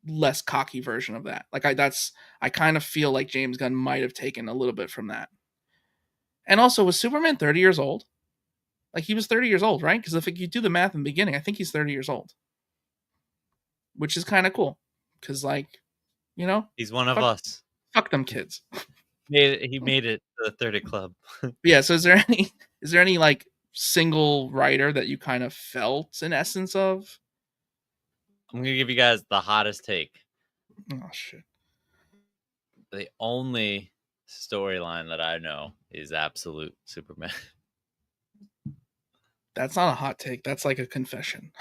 less cocky version of that. Like I kind of feel like James Gunn might have taken a little bit from that. And also, was Superman 30 years old? Like he was 30 years old, right? Because if you do the math in the beginning, I think he's 30 years old, which is kind of cool. Because he's one of us. fuck them kids. He made it to the 30 club. Yeah. So is there any like single writer that you kind of felt an essence of? I'm gonna give you guys the hottest take. Oh shit. The only storyline that I know is Absolute Superman. That's not a hot take. That's like a confession.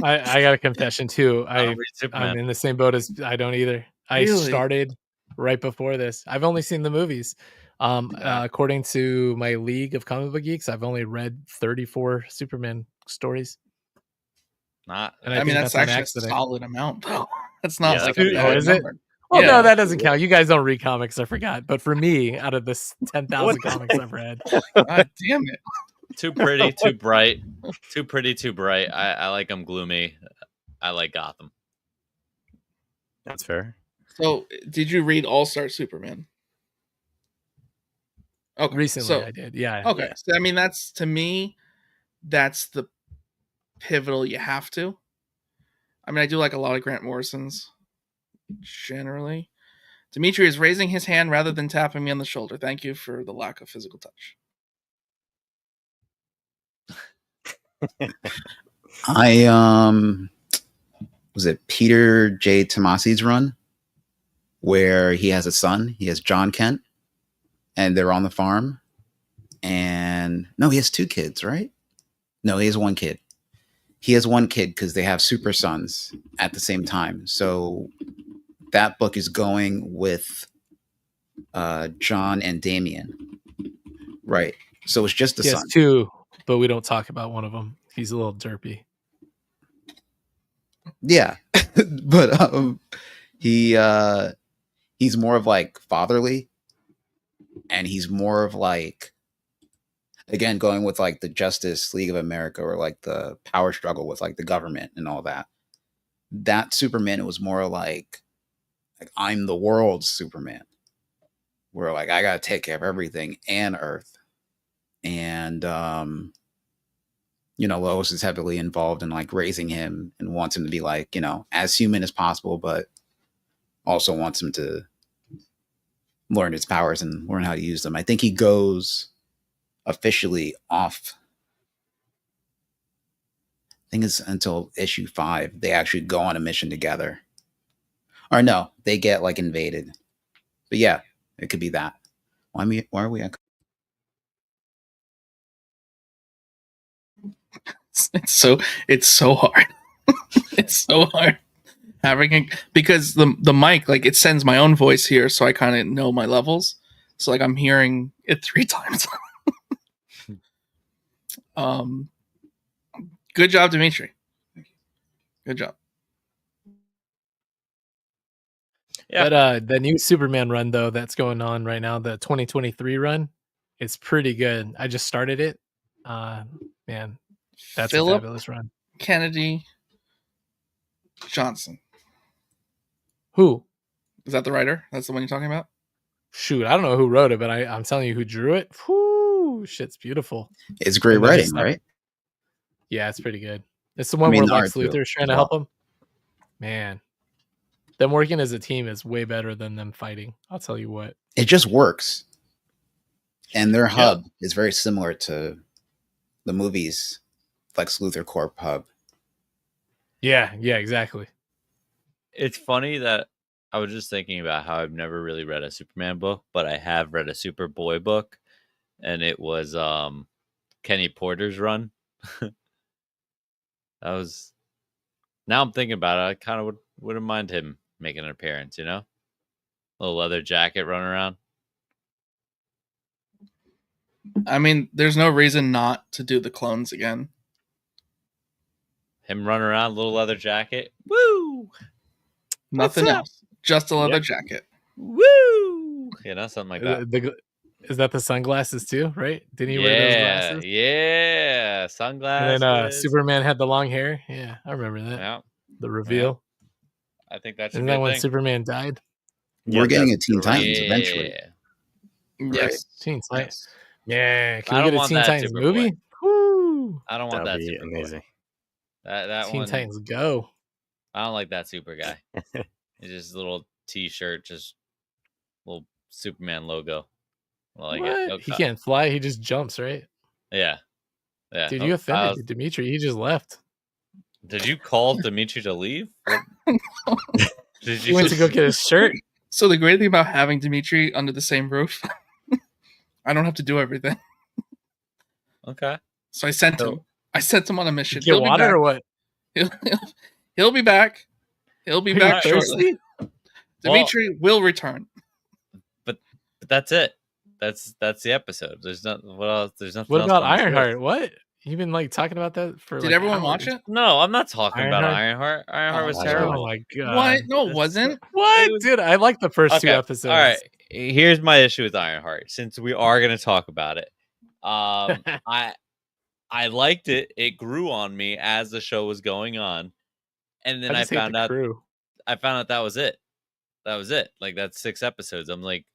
I got a confession too. I don't read I'm Superman. in the same boat as I don't either. I Really? started right before this. I've only seen the movies. According to my League of Comic Book Geeks, I've only read 34 Superman stories. Not. And I mean, think that's on actually a accident. solid amount, though. That's not Yeah, like that's a pretty bad good. Is it? number. Well, Yeah. no, that doesn't count. You guys don't read comics. I forgot. But for me, out of this 10,000 comics I've read, God damn it. Too pretty, too bright. Too pretty, too bright. I like them gloomy. I like Gotham. That's fair. So, did you read All Star Superman? Okay. recently I did. Yeah. Okay. Yeah. So, I mean, that's to me, that's the pivotal you have to. I mean, I do like a lot of Grant Morrison's generally. Dimitri is raising his hand rather than tapping me on the shoulder. Thank you for the lack of physical touch. Was it Peter J. Tomasi's run where he has a son? He has John Kent, and they're on the farm. And no, he has two kids, right? No, he has one kid. He has one kid because they have super sons at the same time. So that book is going with John and Damien, right? So it's just the He son. has two, but we don't talk about one of them. He's a little derpy. Yeah, but he's more of like fatherly, and he's more of like, again, going with like the Justice League of America, or like the power struggle with like the government and all that. That Superman was more like I'm the world's Superman, where like I gotta take care of everything and Earth. And Lois is heavily involved in like raising him and wants him to be like, as human as possible, but also wants him to learn his powers and learn how to use them. I think he goes officially off. I think it's until issue 5. They actually go on a mission together. Or no, they get like invaded. But yeah, it could be that. Why are we? It's so hard. It's so hard having because the mic, like, it sends my own voice here, so I kind of know my levels. So like I'm hearing it 3 times. Good job, Dimitri. Good job. Yeah. But the new Superman run though that's going on right now, the 2023 run, it's pretty good. I just started it. Man, that's a Philip fabulous run. Kennedy Johnson. Who? Is that the writer? That's the one you're talking about? Shoot, I don't know who wrote it, but I'm telling you who drew it. Whoo, shit's beautiful. It's great And then writing, just, like, right? Yeah, it's pretty good. It's the one mean, where the Lex art too, Luthor's trying as to well. help him. Man, them working as a team is way better than them fighting. I'll tell you what. It just works. And their hub is very similar to the movies Lex Luthor Corp hub. Yeah, exactly. It's funny that I was just thinking about how I've never really read a Superman book, but I have read a Superboy book, and it was Kenny Porter's run. That was. Now I'm thinking about it. I kind of wouldn't mind him making an appearance. Little leather jacket running around. I mean, there's no reason not to do the clones again. Him running around, little leather jacket. Woo! Nothing What's up? else. Just a leather Yep. jacket. Woo! Something like that. Is that the sunglasses too? Right? Didn't he wear those glasses? Yeah, And sunglasses. then Superman had the long hair. Yeah, I remember that. Yeah, The reveal. I think that's a Isn't good that when thing. Superman died? We're Yeah, getting a that's Teen correct. Titans eventually. Yes. Teen Titans. Yes. Yeah, can I we don't get a want Teen that Titans Superboy. movie? Woo! I don't want That'd that be Superboy. amazing. That Teen one. Titans go. I don't like that super guy. It's just a little T-shirt, just little Superman logo. I like it. What? He can't fly. He just jumps, right? Yeah. Dude, you offended Dimitri. He just left. Did you call Dimitri to leave? What? Did He went to go get his shirt. So the great thing about having Dimitri under the same roof, I don't have to do everything. Okay. So I sent him. I sent him on a mission. Get water or what? He'll be back. He'll be Are you back shortly. thirsty? Dimitri will return. But that's it. That's the episode. There's not what else. There's nothing. What else about on this list. Ironheart? What? You've been like talking about that for. Did like, everyone hours. watch it? No, I'm not talking about Ironheart? Ironheart. Ironheart was Oh, terrible. Oh my god! What? No, it It's wasn't. What, It was- dude? I like the first two Okay, episodes. All right. Here's my issue with Ironheart. Since we are going to talk about it, I liked it. It grew on me as the show was going on, and then I just hate found the out. crew. I found out that was it. That was it. Like that's 6 episodes. I'm like,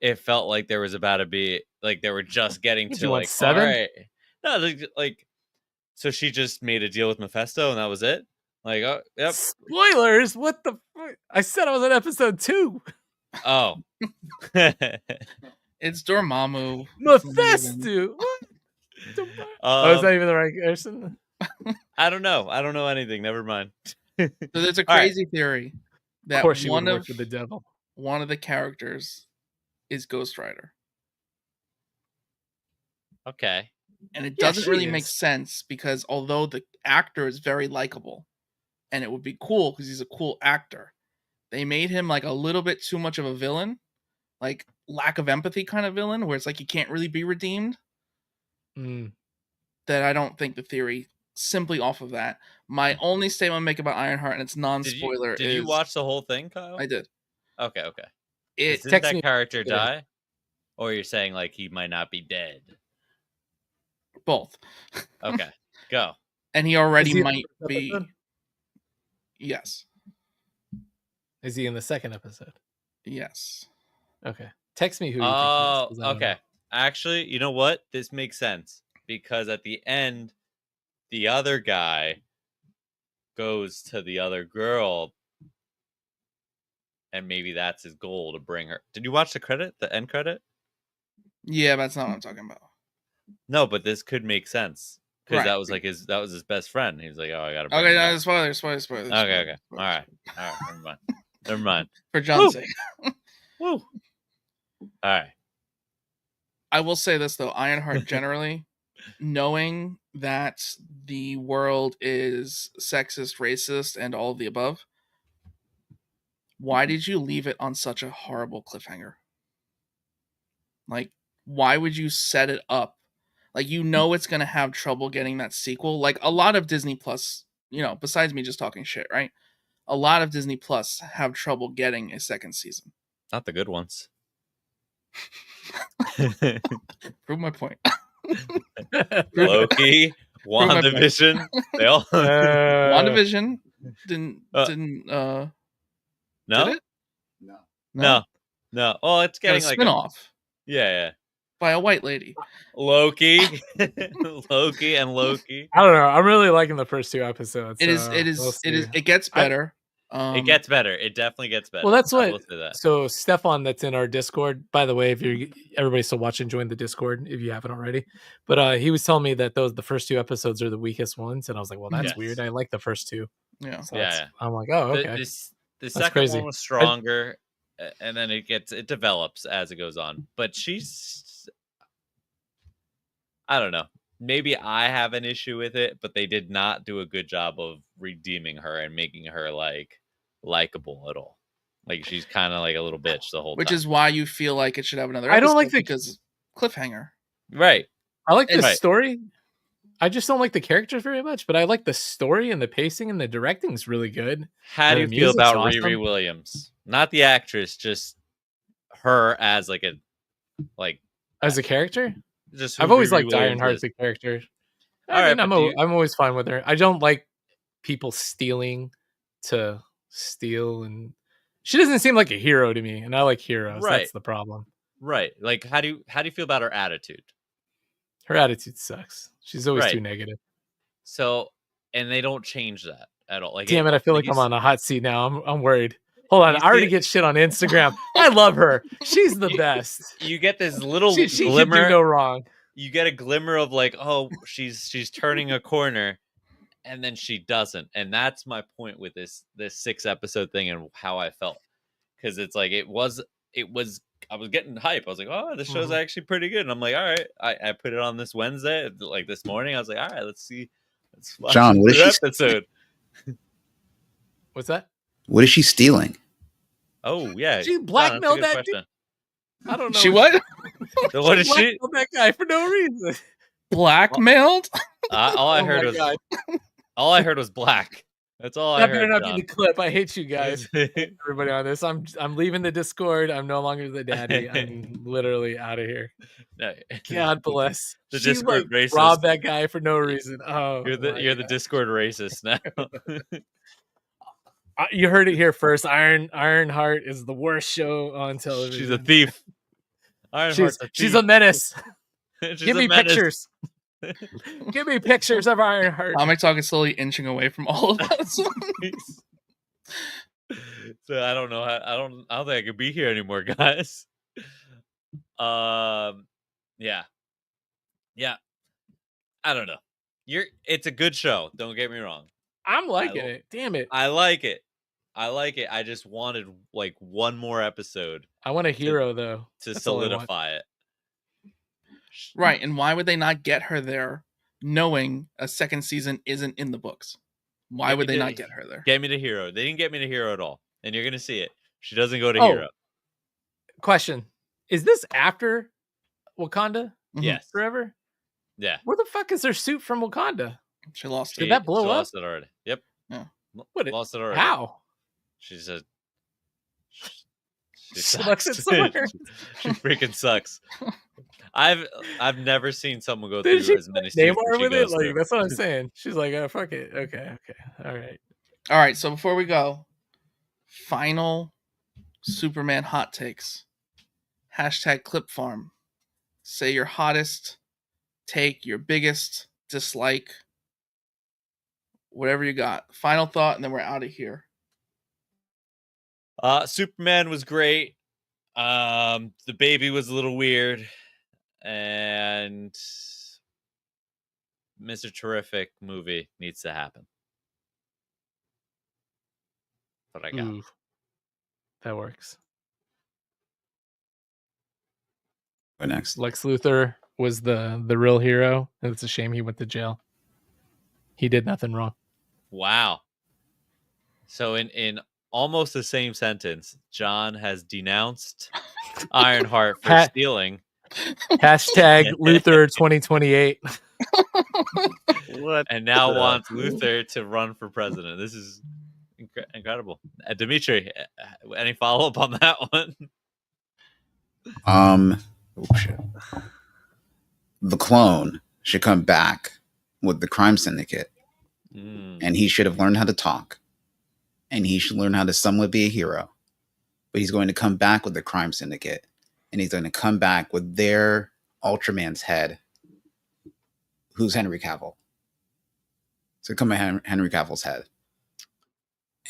it felt like there was about to be like they were just getting Did to you want like 7? all right. No, like so she just made a deal with Mephisto and that was it. Like, oh, yep. Spoilers! What the? I said I was on episode 2. Oh, It's Dormammu. Mephisto. What? Oh, is that even the right person? I don't know. I don't know anything. Never mind. So there's a All right. crazy theory Of that course, she would one work of for the devil. one of the characters is Ghost Rider, Okay. and it Yeah, doesn't she really make is. sense because although the actor is very likable, and it would be cool because he's a cool actor, they made him like a little bit too much of a villain, like lack of empathy kind of villain, where it's like he can't really be redeemed. Mm. That I don't think the theory simply off of that. My only statement I make about Ironheart, and it's non-spoiler, Did you watch the whole thing, Kyle? I did. Okay. It Did text that me character today. die? Or you're saying like he might not be dead? both, Okay. Go. and he already Is he in the might first be. episode? Yes, Is he in the second episode? yes. Okay. Text me who you Oh, think he is. 'cause I don't okay. know. Actually, you know what? This makes sense because at the end, the other guy goes to the other girl, and maybe that's his goal to bring her. Did you watch the end credit? Yeah, but that's not what I'm talking about. No, but this could make sense because Right. that was his best friend. He was like, "Oh, I gotta." Bring Okay, him no, back." spoilers. Okay. All right. Never mind. For John's Woo. sake. Woo. All right. I will say this though, Ironheart generally, knowing that the world is sexist, racist, and all of the above, why did you leave it on such a horrible cliffhanger? Like, why would you set it up? Like, you know it's gonna have trouble getting that sequel. Like a lot of Disney Plus, besides me just talking shit, right? A lot of Disney Plus have trouble getting a second season. Not the good ones. Prove my point. Loki, my point. WandaVision, they all. WandaVision didn't no, did it? no. Oh, it's Got a getting like spin-off yeah. by a white lady. Loki, Loki, and Loki. I don't know. I'm really liking the first 2 episodes. It so is. we'll see. It gets better. It gets better. It definitely gets better. Well, that's I will what. say that. So Stefan, that's in our Discord. By the way, if everybody's still watching, join the Discord if you haven't already. But he was telling me that the first 2 episodes are the weakest ones, and I was like, well, that's Yes. weird. I like the first 2. Yeah. So Yeah. I'm like, oh, okay. The second crazy. one was stronger, and then it develops as it goes on. But she's, I don't know. Maybe I have an issue with it, but they did not do a good job of redeeming her and making her like likable at all. Like she's kind of like a little bitch the whole Which time. is why you feel like it should have another. I don't like because cliffhanger. Right. I like the Right. story. I just don't like the characters very much, but I like the story and the pacing and the directing's really good. How do you And the feel music's about awesome. Riri Williams? Not the actress, just her as like As a character, just. Who I've always Riri liked Williams Ironheart is. as a character. All right, I'm but do you- I'm always fine with her. I don't like people stealing to steal, and she doesn't seem like a hero to me. And I like heroes. Right. That's the problem. Right. Like how do you feel about her attitude? Her attitude sucks. She's always Right. too negative. So, and they don't change that at all. Like, Damn it! I feel like you I'm on a hot seat now. I'm worried. Hold on, You I already see- get shit on Instagram. I love her. She's the best. You get this little She can glimmer. do no wrong. You get a glimmer of like, oh, she's turning a corner, and then she doesn't. And that's my point with this 6-episode thing and how I felt, because it's like it was. I was getting hype. I was like, oh, this show's Mhm. actually pretty good. And I'm like, all right. I put it on this Wednesday, like this morning. I was like, all right, let's see. Let's watch John, what is this she- episode? What's that? What is she stealing? Oh yeah, She John, that's a blackmailed good that dude. question. I don't know. She what? So what is she? Blackmailed that guy for no reason. Blackmailed? All I Oh heard my was God. all I heard was black. That's all I That heard. better not be John. the clip. I hate you guys. Everybody on this. I'm leaving the Discord. I'm no longer the daddy. I'm literally out of here. No, God bless. The She, Discord like, racist. robbed that guy for no reason. Oh, You're the my God. Discord racist now. You heard it here first. Ironheart is the worst show on television. She's a thief. Ironheart's She's a menace. She's Give a me menace. pictures. Give me pictures of Ironheart. Comic Talk is slowly inching away from all of us. So I don't know. I don't think I could be here anymore, guys. Yeah. I don't know. It's a good show. Don't get me wrong. I'm liking it. Damn it. I like it. I just wanted like one more episode I want a hero though. to That's all I want. solidify it. Right, and why would they not get her there knowing a second season isn't in the books? Why Yeah, would they they not did. get her there? Get me to hero. They didn't get me to hero at all, and you're gonna see it. She doesn't go to Oh. hero. Question: is this after Wakanda Mhm. Yes. forever? Yeah. Where the fuck is their suit from Wakanda? She lost Did it. that blow she up? lost it already. Yep. Yeah. What? Lost it already. How? She's a. She She left sucks. it somewhere. She freaking sucks. I've never seen someone go Did through she as many suits as Neymar she with it? goes Like through. that's what I'm saying. She's like, oh fuck it. Okay. All right. All right, so before we go, final Superman hot takes. Hashtag clip farm. Say your hottest take, your biggest dislike, whatever you got. Final thought, and then we're out of here. Superman was great. The baby was a little weird, and Mr. Terrific movie needs to happen. What I got. Ooh, that works. Go next. Lex Luthor was the real hero, and it's a shame he went to jail. He did nothing wrong. Wow. So in almost the same sentence, John has denounced Ironheart for Pat- stealing. Hashtag Luther 2028. What? And now the- wants Luther to run for president. This is incredible. Dimitri, any follow up on that one? Oh shit. The clone should come back with the crime syndicate, and he should have learned how to talk, and he should learn how to somewhat be a hero. But he's going to come back with the crime syndicate, and he's going to come back with their Ultraman's head, who's Henry Cavill. So come at Henry Cavill's head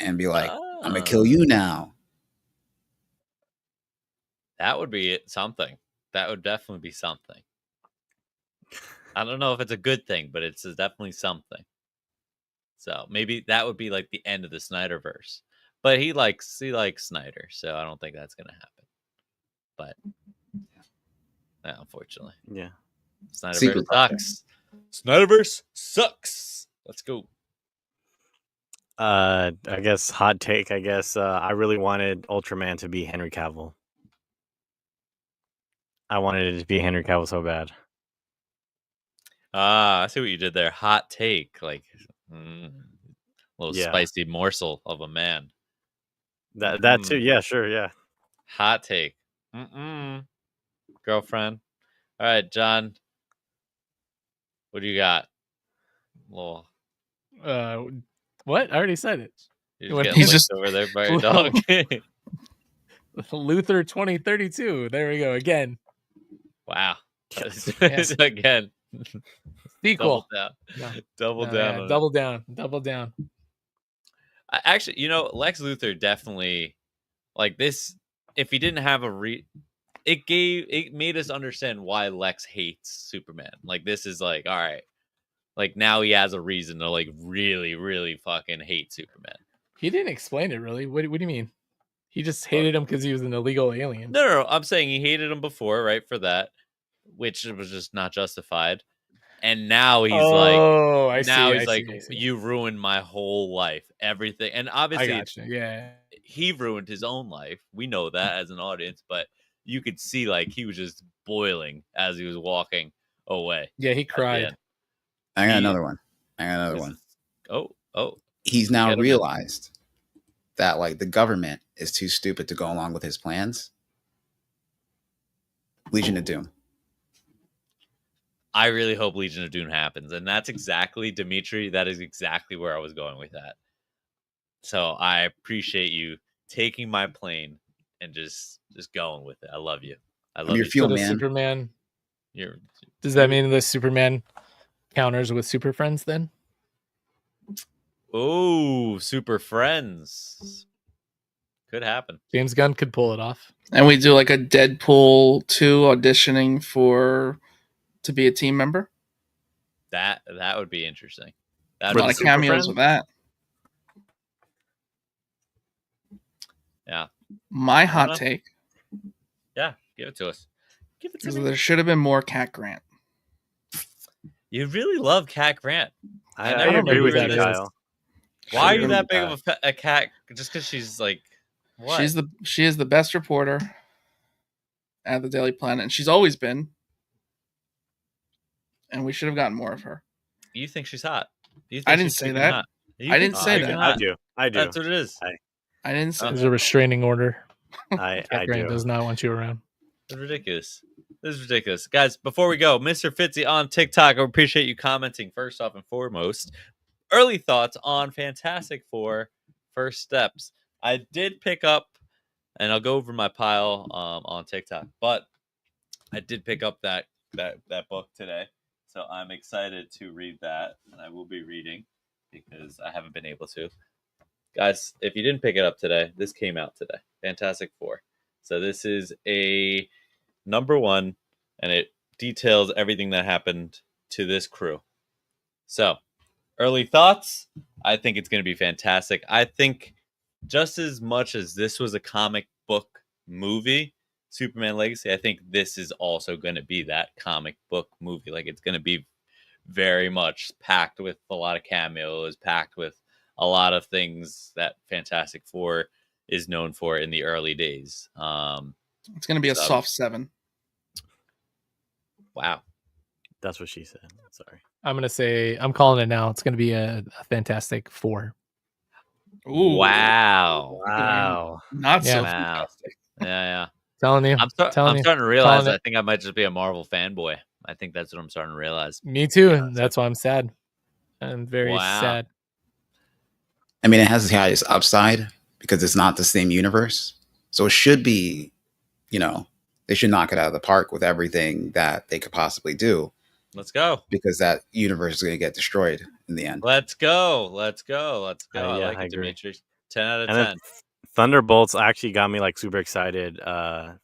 and be like, I'm going to kill you now. That would be something. That would definitely be something. I don't know if it's a good thing, but it's definitely something. So maybe that would be like the end of the Snyderverse. But he likes Snyder, so I don't think that's gonna happen. But yeah, unfortunately, Yeah. Snyderverse Secret sucks. Snyderverse sucks. Let's go. I guess hot take. I guess I really wanted Ultraman to be Henry Cavill. I wanted it to be Henry Cavill so bad. Ah, I see what you did there. Hot take, like little Yeah. spicy morsel of a man. That too. Yeah, sure. Yeah. Hot take. Girlfriend. All right, John. What do you got? Little. What? I already said it. You're What- just getting He's licked just- over there by your dog. Luther 2032. There we go again. Wow. Yes. Again. Sequel. Double down. No. Double No, down. yeah, on it. double down. Double down. Actually, Lex Luthor definitely like this. If he didn't have it made us understand why Lex hates Superman. Like this is like, all right, like now he has a reason to like really, really fucking hate Superman. He didn't explain it really. What do you mean? He just hated him because he was an illegal alien. No. I'm saying he hated him before, right? For that, which was just not justified. And now he's oh, I now see. he's I like, see, I see. you ruined my whole life, everything. And I obviously, got you. Yeah. he ruined his own life. We know that as an audience, but you could see like he was just boiling as he was walking away. Yeah, he at the cried. end. I got He- another one. This is- Oh, He's now Get him in. realized that like the government is too stupid to go along with his plans. Legion of Doom. I really hope Legion of Doom happens, and that's exactly Dimitri. That is exactly where I was going with that. So I appreciate you taking my plane and just going with it. I love you. I love your you. fuel So does man. Superman? You're Does that mean the Superman counters with Super Friends then? oh, super friends. Could happen. James Gunn could pull it off. And we do like a Deadpool 2 auditioning to be a team member. That would be interesting. A That'd lot be of Super cameos Friends? with that. Yeah. My know. hot take Yeah, give it to us. Give it to is me. there should have been more Cat Grant. You really love Cat Grant. I never don't know agree who with that you, is. Kyle. Why are you Sure. that big of a cat? Just because she's like, what? She is the best reporter at the Daily Planet, and she's always been. And we should have gotten more of her. You think she's hot? You think I didn't she's say freaking that. hot? You I think didn't she's say freaking that. hot? I do. That's what it is. I didn't say There's that. a restraining order. I Cat Grant do. does not want you around. It's ridiculous. This is ridiculous. Guys, before we go, Mr. Fitzy on TikTok, I appreciate you commenting first off and foremost. Early thoughts on Fantastic Four First Steps. I did pick up, and I'll go over my pile on TikTok, but I did pick up that book today. So I'm excited to read that, and I will be reading because I haven't been able to. Guys, if you didn't pick it up today, this came out today. Fantastic Four. So this is a number one, and it details everything that happened to this crew. So, early thoughts. I think it's going to be fantastic. I think just as much as this was a comic book movie, Superman Legacy, I think this is also going to be that comic book movie. Like, it's going to be very much packed with a lot of cameos, packed with a lot of things that Fantastic Four is known for in the early days. It's going to be a So- soft 7. Wow. That's what she said. Sorry. I'm gonna say I'm calling it now. It's gonna be a Fantastic Four. Ooh, Wow. Wow. not so Yeah. Wow. fantastic. Yeah. Telling you, I'm telling you, starting to realize calling I it. think I might just be a Marvel fanboy. I think that's what I'm starting to realize. Me too. Yeah, And that's why I'm sad. I'm very Wow. sad. I mean, it has the highest upside because it's not the same universe. So it should be, they should knock it out of the park with everything that they could possibly do Let's go. because that universe is going to get destroyed in the end. Let's go. Let's go. Let's go. I Yeah, like I it, agree. Dimitri. 10 out of And 10. then Thunderbolts actually got me like super excited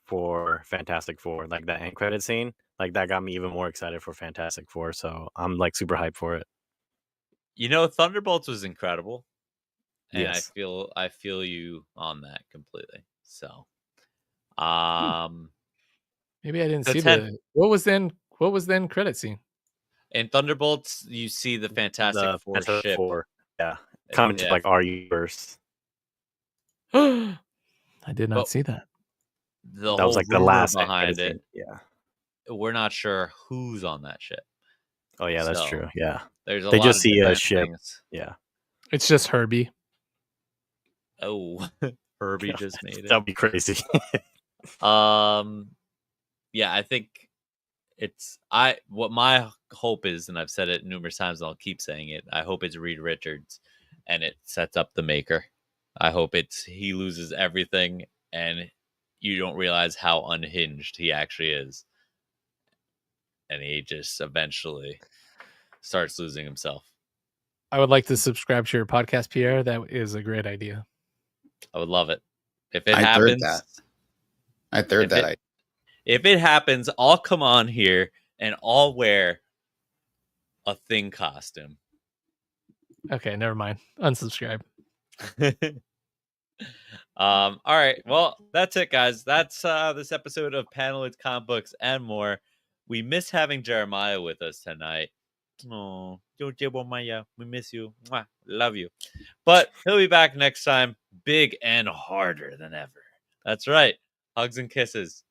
for Fantastic Four, like that end credit scene. Like that got me even more excited for Fantastic Four. So I'm like super hyped for it. Thunderbolts was incredible. And Yes. I feel you on that completely. So Maybe I didn't So see 10. what was the end credit scene? in Thunderbolts, you see the Fantastic The Four Fantastic ship. Four, yeah, coming to Yeah. like our universe. I did not But see that. the That was whole like the rumor last end behind credit it, scene. Yeah. we're not sure who's on that ship. Oh yeah, that's So, true. Yeah. There's a They lot just of see a different ship. things. Yeah. It's just Herbie. Oh, Herbie just made it. That'd be crazy. Yeah, I think what my hope is, and I've said it numerous times and I'll keep saying it, I hope it's Reed Richards and it sets up the Maker. I hope he loses everything and you don't realize how unhinged he actually is. And he just eventually starts losing himself. I would like to subscribe to your podcast, Pierre. That is a great idea. I would love it. If it I third happens, that. I third If that. it- if it happens, I'll come on here and I'll wear a Thing costume. Okay, never mind. Unsubscribe. All right. Well, that's it, guys. That's this episode of Panelist Comic Books and More. We miss having Jeremiah with us tonight. Oh, Jeremiah, we miss you. Mwah, love you. But he'll be back next time, big and harder than ever. That's right. Hugs and kisses.